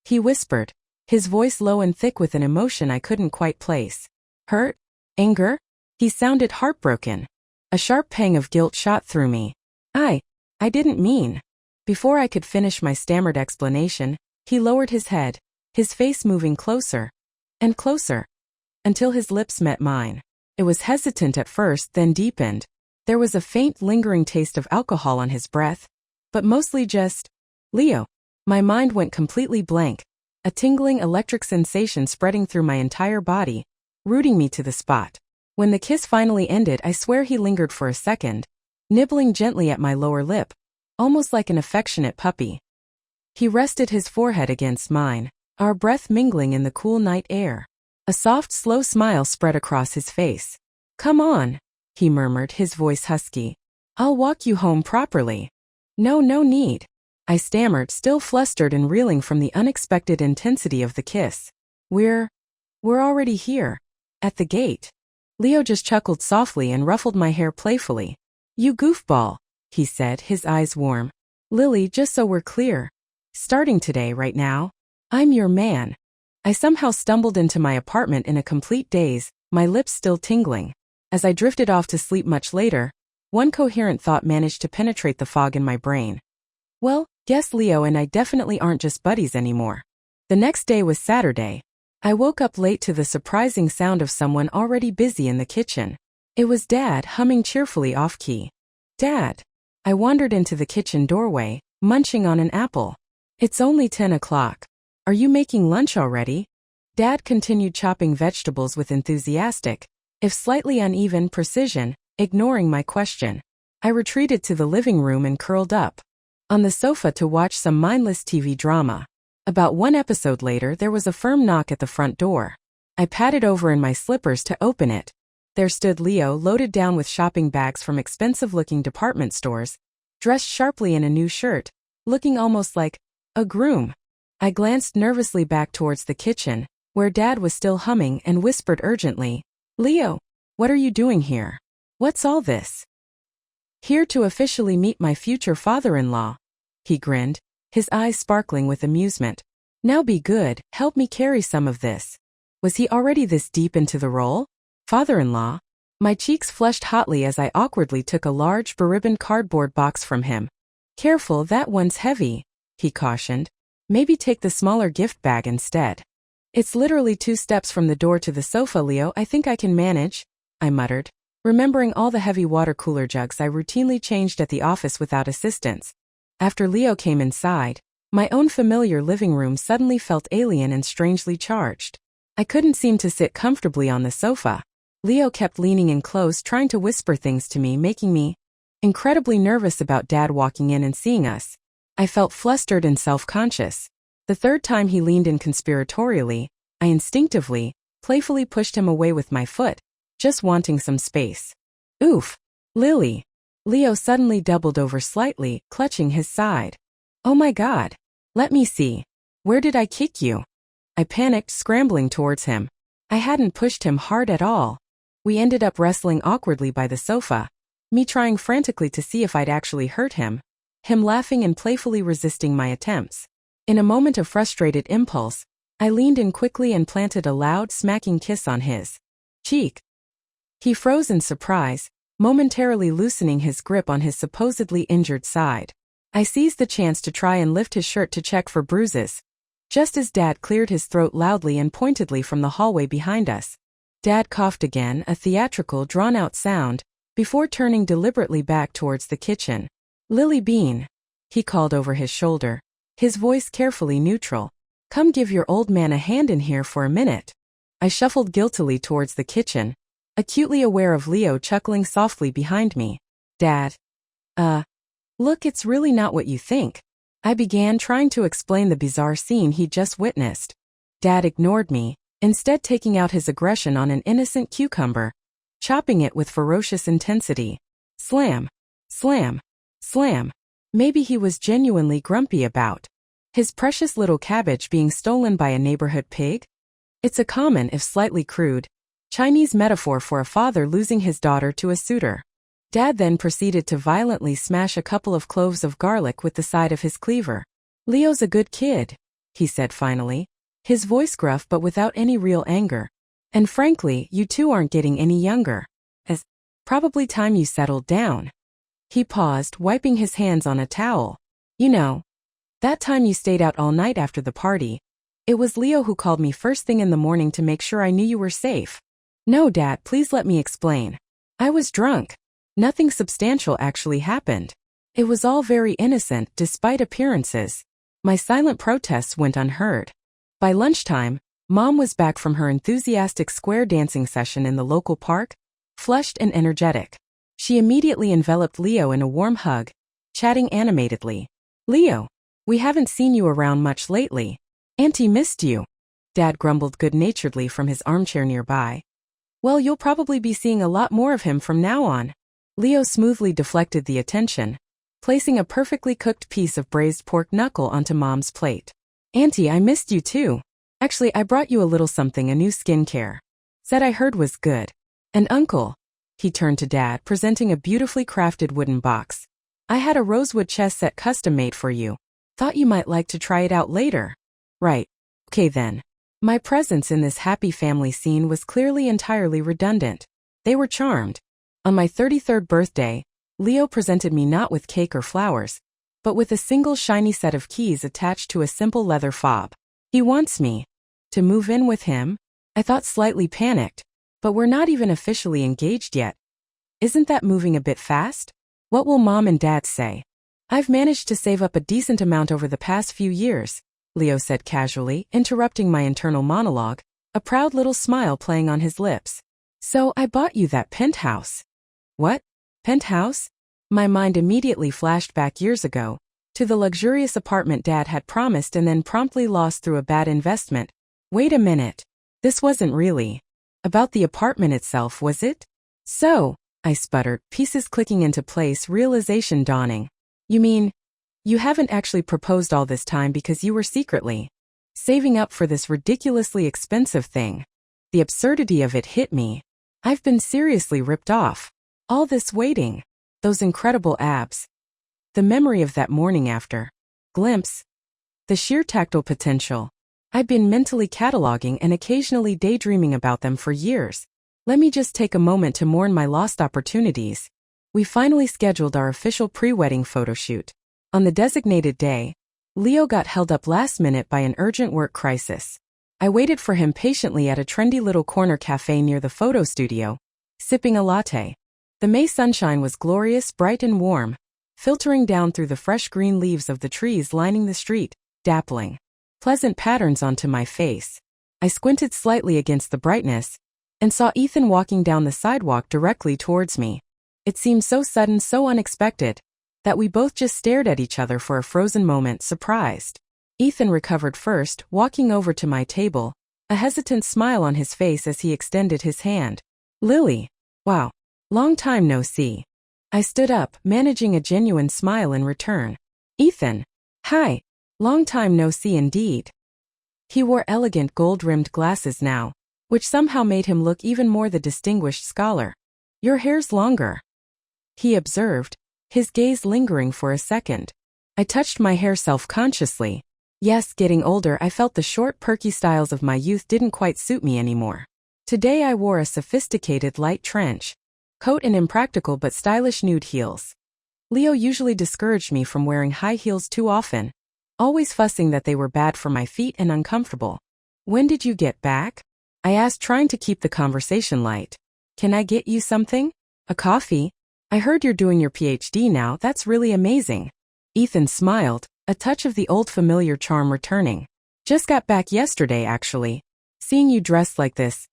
Speaker 1: he whispered, his voice low and thick with an emotion I couldn't quite place. "Hurt? Anger?" He sounded heartbroken. A sharp pang of guilt shot through me. I didn't mean." Before I could finish my stammered explanation, he lowered his head, his face moving closer and closer, until his lips met mine. It was hesitant at first, then deepened. There was a faint, lingering taste of alcohol on his breath, but mostly just Leo. My mind went completely blank, a tingling electric sensation spreading through my entire body, rooting me to the spot. When the kiss finally ended, I swear he lingered for a second, nibbling gently at my lower lip, almost like an affectionate puppy. He rested his forehead against mine, our breath mingling in the cool night air. A soft, slow smile spread across his face. "Come on," he murmured, his voice husky. "I'll walk you home properly." No need," I stammered, still flustered and reeling from the unexpected intensity of the kiss. We're already here. At the gate." Leo just chuckled softly and ruffled my hair playfully. "You goofball," he said, his eyes warm. "Lily, just so we're clear. Starting today, right now, I'm your man." I somehow stumbled into my apartment in a complete daze, my lips still tingling. As I drifted off to sleep much later, one coherent thought managed to penetrate the fog in my brain. Well, guess Leo and I definitely aren't just buddies anymore. The next day was Saturday. I woke up late to the surprising sound of someone already busy in the kitchen. It was Dad, humming cheerfully off-key. "Dad." I wandered into the kitchen doorway, munching on an apple. "It's only 10 o'clock. Are you making lunch already?" Dad continued chopping vegetables with enthusiastic, if slightly uneven, precision, ignoring my question. I retreated to the living room and curled up on the sofa to watch some mindless TV drama. About one episode later, there was a firm knock at the front door. I padded over in my slippers to open it. There stood Leo, loaded down with shopping bags from expensive-looking department stores, dressed sharply in a new shirt, looking almost like a groom. I glanced nervously back towards the kitchen, where Dad was still humming, and whispered urgently, "Leo, what are you doing here? What's all this?" "Here to officially meet my future father-in-law." He grinned, his eyes sparkling with amusement. "Now be good, help me carry some of this." Was he already this deep into the role? Father-in-law? My cheeks flushed hotly as I awkwardly took a large beribboned cardboard box from him. "Careful, that one's heavy," he cautioned. "Maybe take the smaller gift bag instead." "It's literally 2 steps from the door to the sofa, Leo. I think I can manage," I muttered, remembering all the heavy water cooler jugs I routinely changed at the office without assistance. After Leo came inside, my own familiar living room suddenly felt alien and strangely charged. I couldn't seem to sit comfortably on the sofa. Leo kept leaning in close, trying to whisper things to me, making me incredibly nervous about Dad walking in and seeing us. I felt flustered and self-conscious. The third time he leaned in conspiratorially, I instinctively, playfully pushed him away with my foot, just wanting some space. "Oof. Lily." Leo suddenly doubled over slightly, clutching his side. "Oh my God. Let me see. Where did I kick you?" I panicked, scrambling towards him. I hadn't pushed him hard at all. We ended up wrestling awkwardly by the sofa, me trying frantically to see if I'd actually hurt him, him laughing and playfully resisting my attempts. In a moment of frustrated impulse, I leaned in quickly and planted a loud, smacking kiss on his cheek. He froze in surprise, momentarily loosening his grip on his supposedly injured side. I seized the chance to try and lift his shirt to check for bruises, just as Dad cleared his throat loudly and pointedly from the hallway behind us. Dad coughed again, a theatrical, drawn-out sound, before turning deliberately back towards the kitchen. "Lily Bean," he called over his shoulder, his voice carefully neutral. "Come give your old man a hand in here for a minute." I shuffled guiltily towards the kitchen, acutely aware of Leo chuckling softly behind me. "Dad. Look, it's really not what you think," I began, trying to explain the bizarre scene he'd just witnessed. Dad ignored me, instead taking out his aggression on an innocent cucumber, chopping it with ferocious intensity. Slam, slam, slam. Maybe he was genuinely grumpy about his precious little cabbage being stolen by a neighborhood pig? It's a common, if slightly crude, Chinese metaphor for a father losing his daughter to a suitor. Dad then proceeded to violently smash a couple of cloves of garlic with the side of his cleaver. "Leo's a good kid," he said finally, his voice gruff but without any real anger. "And frankly, you two aren't getting any younger. It's probably time you settled down." He paused, wiping his hands on a towel. "You know, that time you stayed out all night after the party, it was Leo who called me first thing in the morning to make sure I knew you were safe." "No, Dad, please let me explain. I was drunk. Nothing substantial actually happened. It was all very innocent, despite appearances." My silent protests went unheard. By lunchtime, Mom was back from her enthusiastic square dancing session in the local park, flushed and energetic. She immediately enveloped Leo in a warm hug, chatting animatedly. "Leo, we haven't seen you around much lately. Auntie missed you." Dad grumbled good-naturedly from his armchair nearby. "Well, you'll probably be seeing a lot more of him from now on." Leo smoothly deflected the attention, placing a perfectly cooked piece of braised pork knuckle onto Mom's plate. "Auntie, I missed you too. Actually, I brought you a little something, a new skincare. Said I heard was good. And Uncle," he turned to Dad, presenting a beautifully crafted wooden box. "I had a rosewood chess set custom made for you. Thought you might like to try it out later." "Right. Okay then." My presence in this happy family scene was clearly entirely redundant. They were charmed. On my 33rd birthday, Leo presented me not with cake or flowers, but with a single shiny set of keys attached to a simple leather fob. "He wants me to move in with him?" I thought, slightly panicked. "But we're not even officially engaged yet. Isn't that moving a bit fast? What will Mom and Dad say?" "I've managed to save up a decent amount over the past few years," Leo said casually, interrupting my internal monologue, a proud little smile playing on his lips. "So I bought you that penthouse." "What? Penthouse?" My mind immediately flashed back years ago, to the luxurious apartment Dad had promised and then promptly lost through a bad investment. Wait a minute. This wasn't really about the apartment itself, was it? "So," I sputtered, pieces clicking into place, realization dawning. "You mean You haven't actually proposed all this time because you were secretly saving up for this ridiculously expensive thing. The absurdity of it hit me. I've been seriously ripped off. All this waiting. Those incredible abs. The memory of that morning after. Glimpse. The sheer tactile potential. I've been mentally cataloging and occasionally daydreaming about them for years. Let me just take a moment to mourn my lost opportunities. We finally scheduled our official pre-wedding photoshoot. On the designated day, Leo got held up last minute by an urgent work crisis. I waited for him patiently at a trendy little corner cafe near the photo studio, sipping a latte. The May sunshine was glorious, bright and warm, filtering down through the fresh green leaves of the trees lining the street, dappling pleasant patterns onto my face. I squinted slightly against the brightness and saw Ethan walking down the sidewalk directly towards me. It seemed so sudden, so unexpected, that we both just stared at each other for a frozen moment, surprised. Ethan recovered first, walking over to my table, a hesitant smile on his face as he extended his hand. Lily. Wow. Long time no see. I stood up, managing a genuine smile in return. Ethan. Hi. Long time no see indeed. He wore elegant gold-rimmed glasses now, which somehow made him look even more the distinguished scholar. Your hair's longer, he observed, his gaze lingering for a second. I touched my hair self-consciously. Yes, getting older, I felt the short, perky styles of my youth didn't quite suit me anymore. Today I wore a sophisticated light trench coat and impractical but stylish nude heels. Leo usually discouraged me from wearing high heels too often, always fussing that they were bad for my feet and uncomfortable. When did you get back? I asked, trying to keep the conversation light. Can I get you something? A coffee? I heard you're doing your PhD now, that's really amazing. Ethan smiled, a touch of the old familiar charm returning. Just got back yesterday actually. Seeing you dressed like this.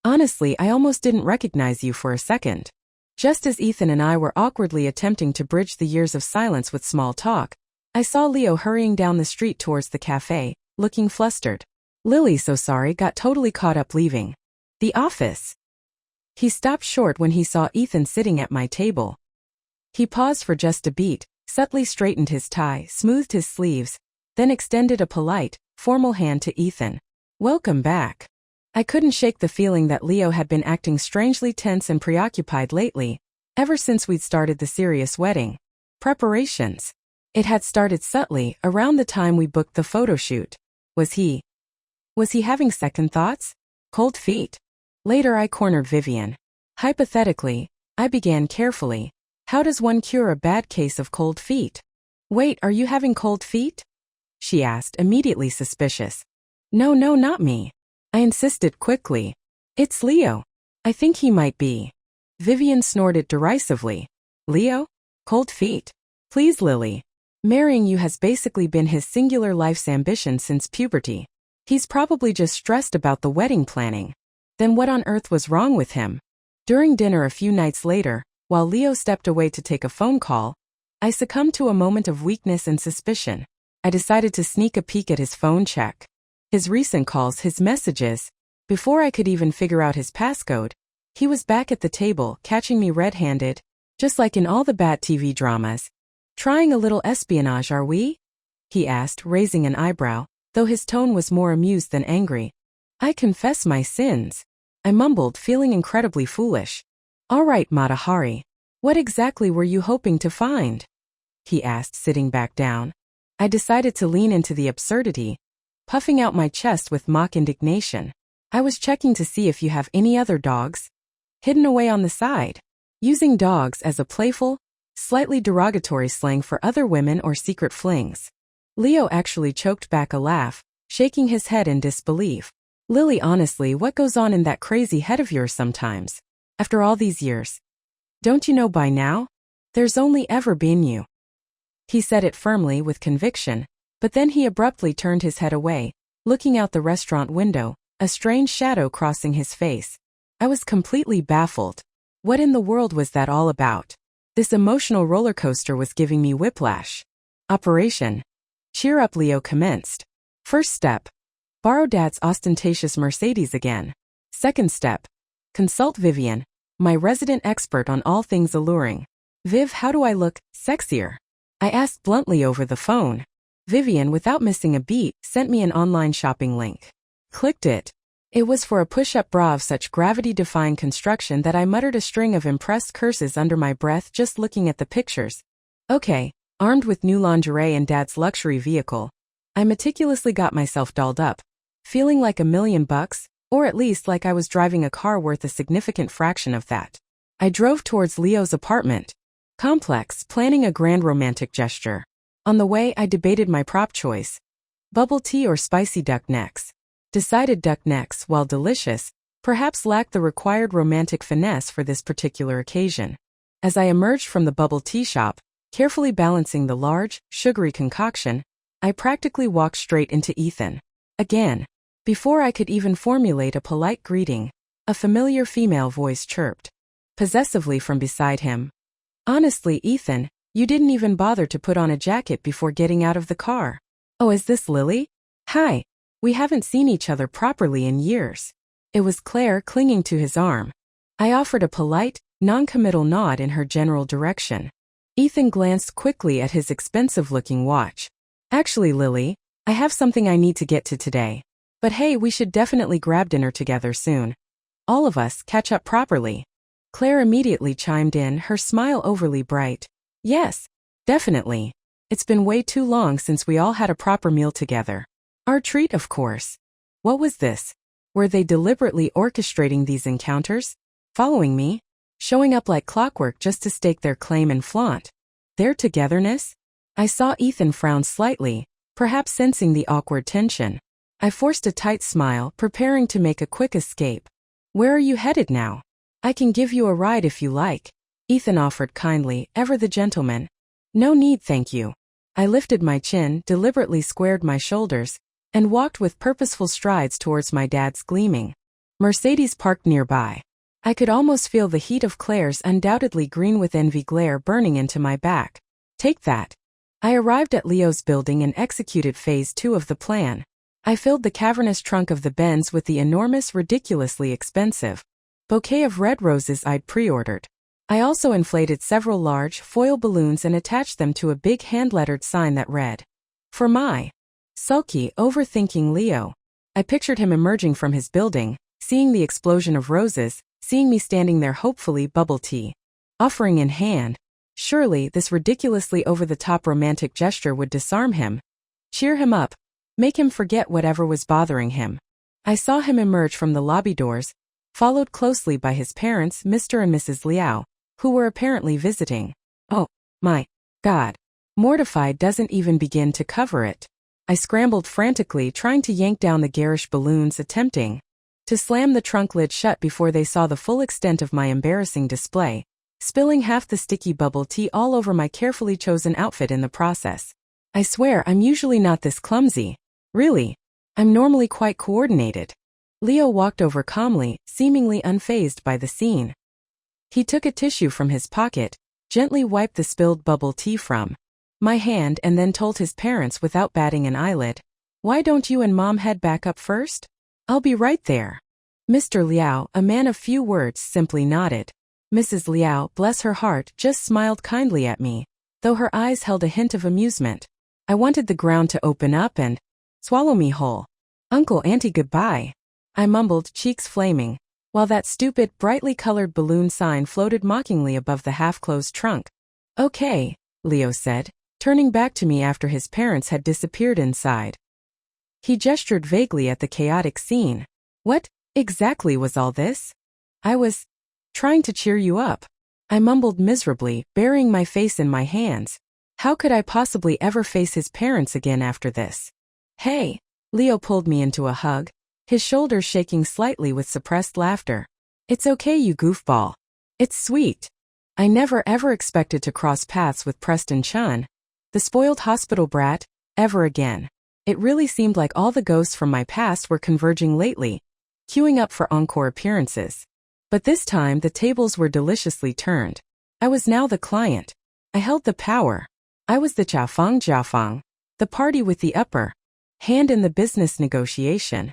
Speaker 1: Honestly, I almost didn't recognize you for a second. Just as Ethan and I were awkwardly attempting to bridge the years of silence with small talk, I saw Leo hurrying down the street towards the cafe, looking flustered. Lily, so sorry, got totally caught up leaving the office. He stopped short when he saw Ethan sitting at my table. He paused for just a beat, subtly straightened his tie, smoothed his sleeves, then extended a polite, formal hand to Ethan. Welcome back. I couldn't shake the feeling that Leo had been acting strangely tense and preoccupied lately, ever since we'd started the serious wedding preparations. It had started subtly, around the time we booked the photo shoot. Was he having second thoughts? Cold feet? Later I cornered Vivian. Hypothetically, I began carefully. How does one cure a bad case of cold feet? Wait, are you having cold feet? She asked, immediately suspicious. No, not me. I insisted quickly. It's Leo. I think he might be. Vivian snorted derisively. Leo? Cold feet? Please, Lily. Marrying you has basically been his singular life's ambition since puberty. He's probably just stressed about the wedding planning. Then what on earth was wrong with him? During dinner a few nights later, while Leo stepped away to take a phone call, I succumbed to a moment of weakness and suspicion. I decided to sneak a peek at his phone, check his recent calls, his messages. Before I could even figure out his passcode, he was back at the table, catching me red-handed, just like in all the bad TV dramas. Trying a little espionage, are we? He asked, raising an eyebrow, though his tone was more amused than angry. I confess my sins. I mumbled, feeling incredibly foolish. All right, Matahari. What exactly were you hoping to find? He asked, sitting back down. I decided to lean into the absurdity, puffing out my chest with mock indignation. I was checking to see if you have any other dogs hidden away on the side. Using dogs as a playful, slightly derogatory slang for other women or secret flings. Leo actually choked back a laugh, shaking his head in disbelief. Lily, honestly, what goes on in that crazy head of yours sometimes? After all these years. Don't you know by now? There's only ever been you. He said it firmly with conviction, but then he abruptly turned his head away, looking out the restaurant window, a strange shadow crossing his face. I was completely baffled. What in the world was that all about? This emotional roller coaster was giving me whiplash. Operation Cheer Up, Leo commenced. First step. Borrow Dad's ostentatious Mercedes again. Second step. Consult Vivian, my resident expert on all things alluring. Viv, how do I look sexier? I asked bluntly over the phone. Vivian, without missing a beat, sent me an online shopping link. Clicked it. It was for a push-up bra of such gravity-defying construction that I muttered a string of impressed curses under my breath just looking at the pictures. Okay, armed with new lingerie and Dad's luxury vehicle, I meticulously got myself dolled up, feeling like $1,000,000, or at least like I was driving a car worth a significant fraction of that. I drove towards Leo's apartment complex, planning a grand romantic gesture. On the way, I debated my prop choice: bubble tea or spicy duck necks. Decided duck necks, while delicious, perhaps lacked the required romantic finesse for this particular occasion. As I emerged from the bubble tea shop, carefully balancing the large, sugary concoction, I practically walked straight into Ethan. Again. Before I could even formulate a polite greeting, a familiar female voice chirped possessively from beside him. Honestly, Ethan, you didn't even bother to put on a jacket before getting out of the car. Oh, is this Lily? Hi. We haven't seen each other properly in years. It was Claire clinging to his arm. I offered a polite, non-committal nod in her general direction. Ethan glanced quickly at his expensive-looking watch. Actually, Lily, I have something I need to get to today. But hey, we should definitely grab dinner together soon. All of us catch up properly. Claire immediately chimed in, her smile overly bright. Yes, definitely. It's been way too long since we all had a proper meal together. Our treat, of course. What was this? Were they deliberately orchestrating these encounters? Following me? Showing up like clockwork just to stake their claim and flaunt their togetherness? I saw Ethan frown slightly, perhaps sensing the awkward tension. I forced a tight smile, preparing to make a quick escape. Where are you headed now? I can give you a ride if you like. Ethan offered kindly, ever the gentleman. No need, thank you. I lifted my chin, deliberately squared my shoulders, and walked with purposeful strides towards my dad's gleaming Mercedes parked nearby. I could almost feel the heat of Claire's undoubtedly green with envy glare burning into my back. Take that. I arrived at Leo's building and executed phase 2 of the plan. I filled the cavernous trunk of the Benz with the enormous, ridiculously expensive bouquet of red roses I'd pre-ordered. I also inflated several large, foil balloons and attached them to a big hand-lettered sign that read, "For my sulky, overthinking Leo." I pictured him emerging from his building, seeing the explosion of roses, seeing me standing there hopefully bubble tea offering in hand. Surely this ridiculously over-the-top romantic gesture would disarm him, cheer him up, make him forget whatever was bothering him. I saw him emerge from the lobby doors, followed closely by his parents, Mr. and Mrs. Liao, who were apparently visiting. Oh, my God. Mortified doesn't even begin to cover it. I scrambled frantically, trying to yank down the garish balloons, attempting to slam the trunk lid shut before they saw the full extent of my embarrassing display, spilling half the sticky bubble tea all over my carefully chosen outfit in the process. I swear I'm usually not this clumsy. Really. I'm normally quite coordinated. Leo walked over calmly, seemingly unfazed by the scene. He took a tissue from his pocket, gently wiped the spilled bubble tea from my hand and then told his parents without batting an eyelid, "Why don't you and Mom head back up first? I'll be right there." Mr. Liao, a man of few words, simply nodded. Mrs. Liao, bless her heart, just smiled kindly at me, though her eyes held a hint of amusement. I wanted the ground to open up and swallow me whole. "Uncle, Auntie, goodbye," I mumbled, cheeks flaming, while that stupid, brightly colored balloon sign floated mockingly above the half-closed trunk. "Okay," Leo said, turning back to me after his parents had disappeared inside. He gestured vaguely at the chaotic scene. "What exactly was all this?" "I was trying to cheer you up," I mumbled miserably, burying my face in my hands. How could I possibly ever face his parents again after this? "Hey," Leo pulled me into a hug, his shoulders shaking slightly with suppressed laughter. "It's okay, you goofball. It's sweet." I never ever expected to cross paths with Preston Chun, the spoiled hospital brat, ever again. It really seemed like all the ghosts from my past were converging lately, queuing up for encore appearances. But this time the tables were deliciously turned. I was now the client. I held the power. I was the Jiafang, the party with the upper hand in the business negotiation.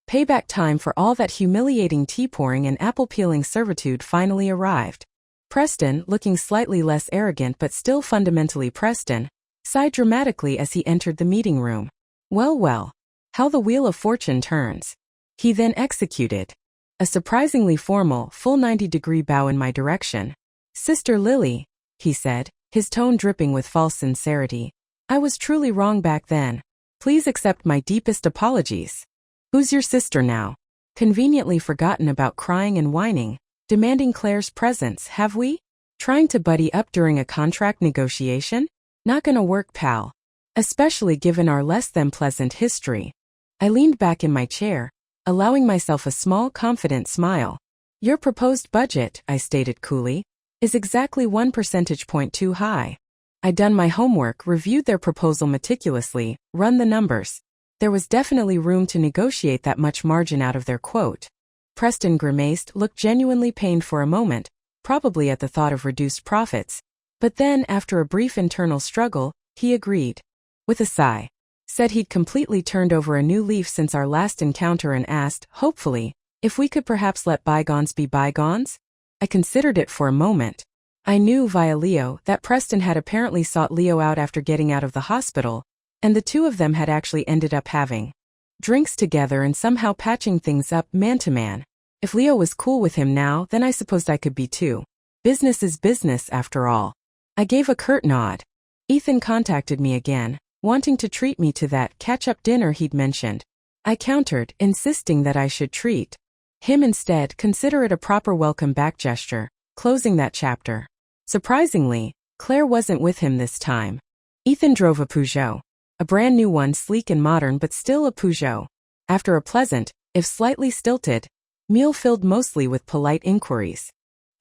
Speaker 1: Payback time for all that humiliating tea pouring and apple peeling servitude finally arrived. Preston, looking slightly less arrogant but still fundamentally Preston, sighed dramatically as he entered the meeting room. Well, well. How the wheel of fortune turns. He then executed a surprisingly formal, full 90-degree bow in my direction. Sister Lily, he said, his tone dripping with false sincerity. I was truly wrong back then. Please accept my deepest apologies. Who's your sister now? Conveniently forgotten about crying and whining, demanding Claire's presence, have we? Trying to buddy up during a contract negotiation? Not gonna work, pal. Especially given our less than pleasant history. I leaned back in my chair, allowing myself a small, confident smile. Your proposed budget, I stated coolly, is exactly 1 percentage point too high. I'd done my homework, reviewed their proposal meticulously, run the numbers. There was definitely room to negotiate that much margin out of their quote. Preston grimaced, looked genuinely pained for a moment, probably at the thought of reduced profits. But then, after a brief internal struggle, he agreed. With a sigh. Said he'd completely turned over a new leaf since our last encounter and asked, hopefully, if we could perhaps let bygones be bygones? I considered it for a moment. I knew via Leo that Preston had apparently sought Leo out after getting out of the hospital, and the two of them had actually ended up having drinks together and somehow patching things up man to man. If Leo was cool with him now, then I supposed I could be too. Business is business after all. I gave a curt nod. Ethan contacted me again, wanting to treat me to that catch-up dinner he'd mentioned. I countered, insisting that I should treat him instead, consider it a proper welcome back gesture, closing that chapter. Surprisingly, Claire wasn't with him this time. Ethan drove a Peugeot. A brand new one, sleek and modern but still a Peugeot. After a pleasant, if slightly stilted, meal filled mostly with polite inquiries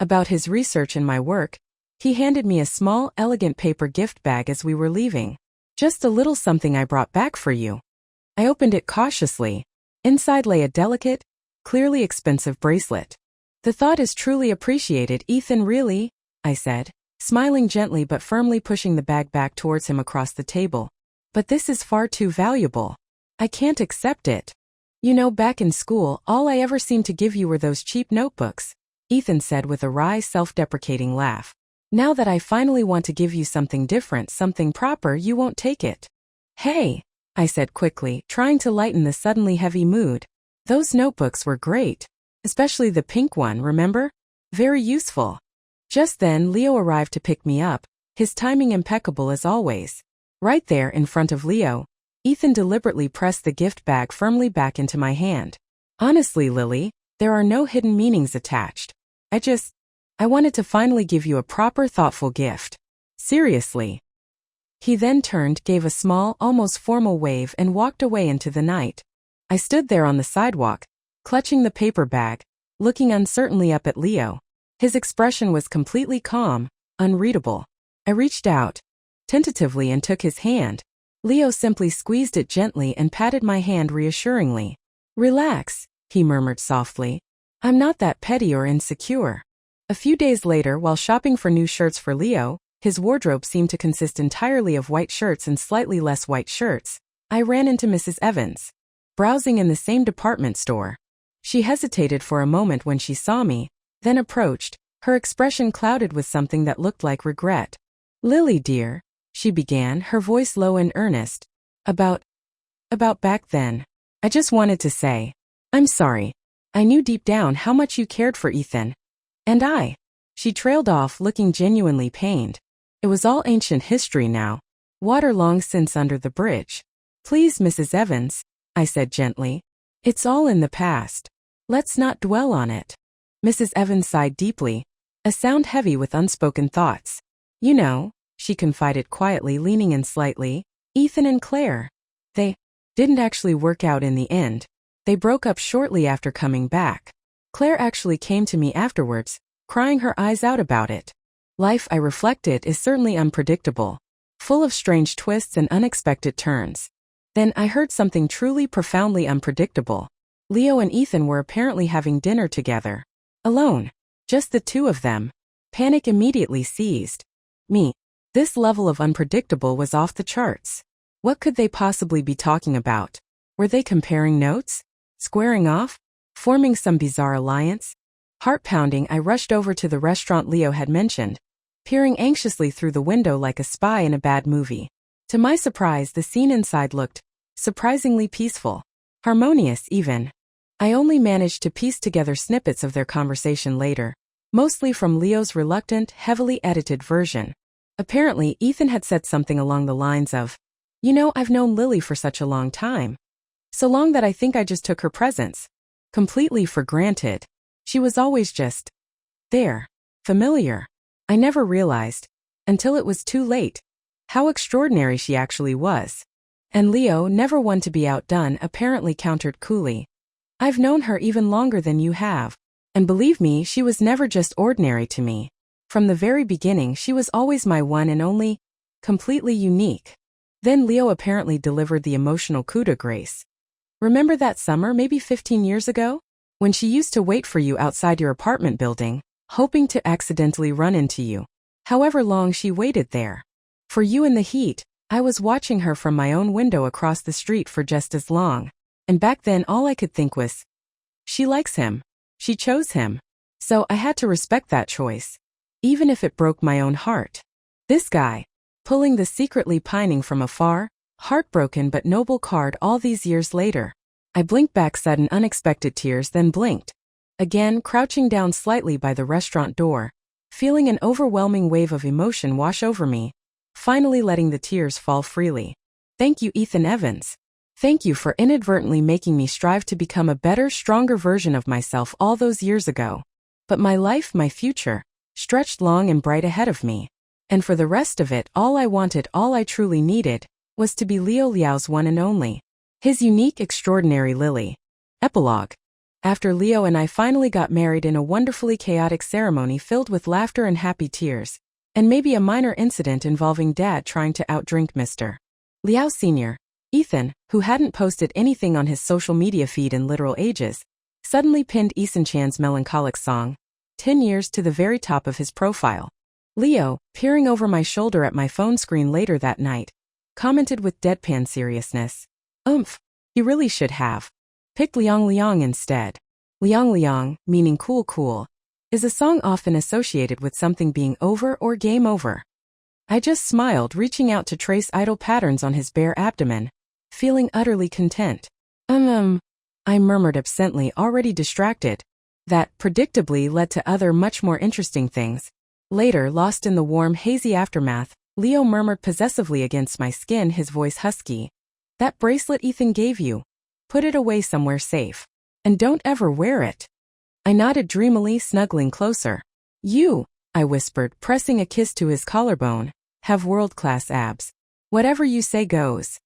Speaker 1: about his research and my work, he handed me a small, elegant paper gift bag as we were leaving. Just a little something I brought back for you. I opened it cautiously. Inside lay a delicate, clearly expensive bracelet. The thought is truly appreciated, Ethan, really, I said, smiling gently but firmly pushing the bag back towards him across the table. But this is far too valuable. I can't accept it. You know, back in school, all I ever seemed to give you were those cheap notebooks, Ethan said with a wry, self-deprecating laugh. Now that I finally want to give you something different, something proper, you won't take it. Hey, I said quickly, trying to lighten the suddenly heavy mood. Those notebooks were great. Especially the pink one, remember? Very useful. Just then, Leo arrived to pick me up, his timing impeccable as always. Right there in front of Leo, Ethan deliberately pressed the gift bag firmly back into my hand. Honestly, Lily, there are no hidden meanings attached. I wanted to finally give you a proper, thoughtful gift. Seriously. He then turned, gave a small, almost formal wave and walked away into the night. I stood there on the sidewalk, clutching the paper bag, looking uncertainly up at Leo. His expression was completely calm, unreadable. I reached out, tentatively, and took his hand. Leo simply squeezed it gently and patted my hand reassuringly. Relax, he murmured softly. I'm not that petty or insecure. A few days later, while shopping for new shirts for Leo, his wardrobe seemed to consist entirely of white shirts and slightly less white shirts, I ran into Mrs. Evans, browsing in the same department store. She hesitated for a moment when she saw me, then approached, her expression clouded with something that looked like regret. Lily dear, she began, her voice low and earnest. About back then. I just wanted to say, I'm sorry. I knew deep down how much you cared for Ethan. And I. She trailed off, looking genuinely pained. It was all ancient history now. Water long since under the bridge. Please, Mrs. Evans, I said gently. It's all in the past. Let's not dwell on it. Mrs. Evans sighed deeply, a sound heavy with unspoken thoughts. You know, she confided quietly, leaning in slightly, Ethan and Claire. They didn't actually work out in the end. They broke up shortly after coming back. Claire actually came to me afterwards, crying her eyes out about it. Life, I reflected, is certainly unpredictable, full of strange twists and unexpected turns. Then I heard something truly profoundly unpredictable. Leo and Ethan were apparently having dinner together. Alone. Just the two of them. Panic immediately seized me. This level of unpredictable was off the charts. What could they possibly be talking about? Were they comparing notes? Squaring off? Forming some bizarre alliance? Heart pounding, I rushed over to the restaurant Leo had mentioned, peering anxiously through the window like a spy in a bad movie. To my surprise, the scene inside looked surprisingly peaceful, harmonious even. I only managed to piece together snippets of their conversation later, mostly from Leo's reluctant, heavily edited version. Apparently, Ethan had said something along the lines of, "You know, I've known Lily for such a long time. So long that I think I just took her presence completely for granted. She was always just there, familiar. I never realized, until it was too late, how extraordinary she actually was." And Leo, never one to be outdone, apparently countered coolly, "I've known her even longer than you have. And believe me, she was never just ordinary to me. From the very beginning, she was always my one and only, completely unique." Then Leo apparently delivered the emotional coup de grace. "Remember that summer, maybe 15 years ago? When she used to wait for you outside your apartment building, hoping to accidentally run into you. However long she waited there for you in the heat, I was watching her from my own window across the street for just as long. And back then all I could think was, she likes him. She chose him. So I had to respect that choice, even if it broke my own heart. This guy, pulling the secretly pining from afar, heartbroken but noble card all these years later." I blinked back sudden unexpected tears, then blinked again, crouching down slightly by the restaurant door, feeling an overwhelming wave of emotion wash over me, finally letting the tears fall freely. Thank you, Ethan Evans. Thank you for inadvertently making me strive to become a better, stronger version of myself all those years ago. But my life, my future, stretched long and bright ahead of me. And for the rest of it, all I wanted, all I truly needed, was to be Leo Liao's one and only. His unique, extraordinary Lily. Epilogue. After Leo and I finally got married in a wonderfully chaotic ceremony filled with laughter and happy tears, and maybe a minor incident involving Dad trying to outdrink Mr. Liao Sr., Ethan, who hadn't posted anything on his social media feed in literal ages, suddenly pinned Eason Chan's melancholic song, 10 years, to the very top of his profile. Leo, peering over my shoulder at my phone screen later that night, commented with deadpan seriousness, he really should have picked Liang Liang instead. Liang Liang, meaning cool cool, is a song often associated with something being over or game over. I just smiled, reaching out to trace idle patterns on his bare abdomen, feeling utterly content. I murmured absently, already distracted. That, predictably, led to other much more interesting things. Later, lost in the warm, hazy aftermath, Leo murmured possessively against my skin, his voice husky. "That bracelet Ethan gave you. Put it away somewhere safe. And don't ever wear it." I nodded dreamily, snuggling closer. "You," I whispered, pressing a kiss to his collarbone, "have world-class abs. Whatever you say goes."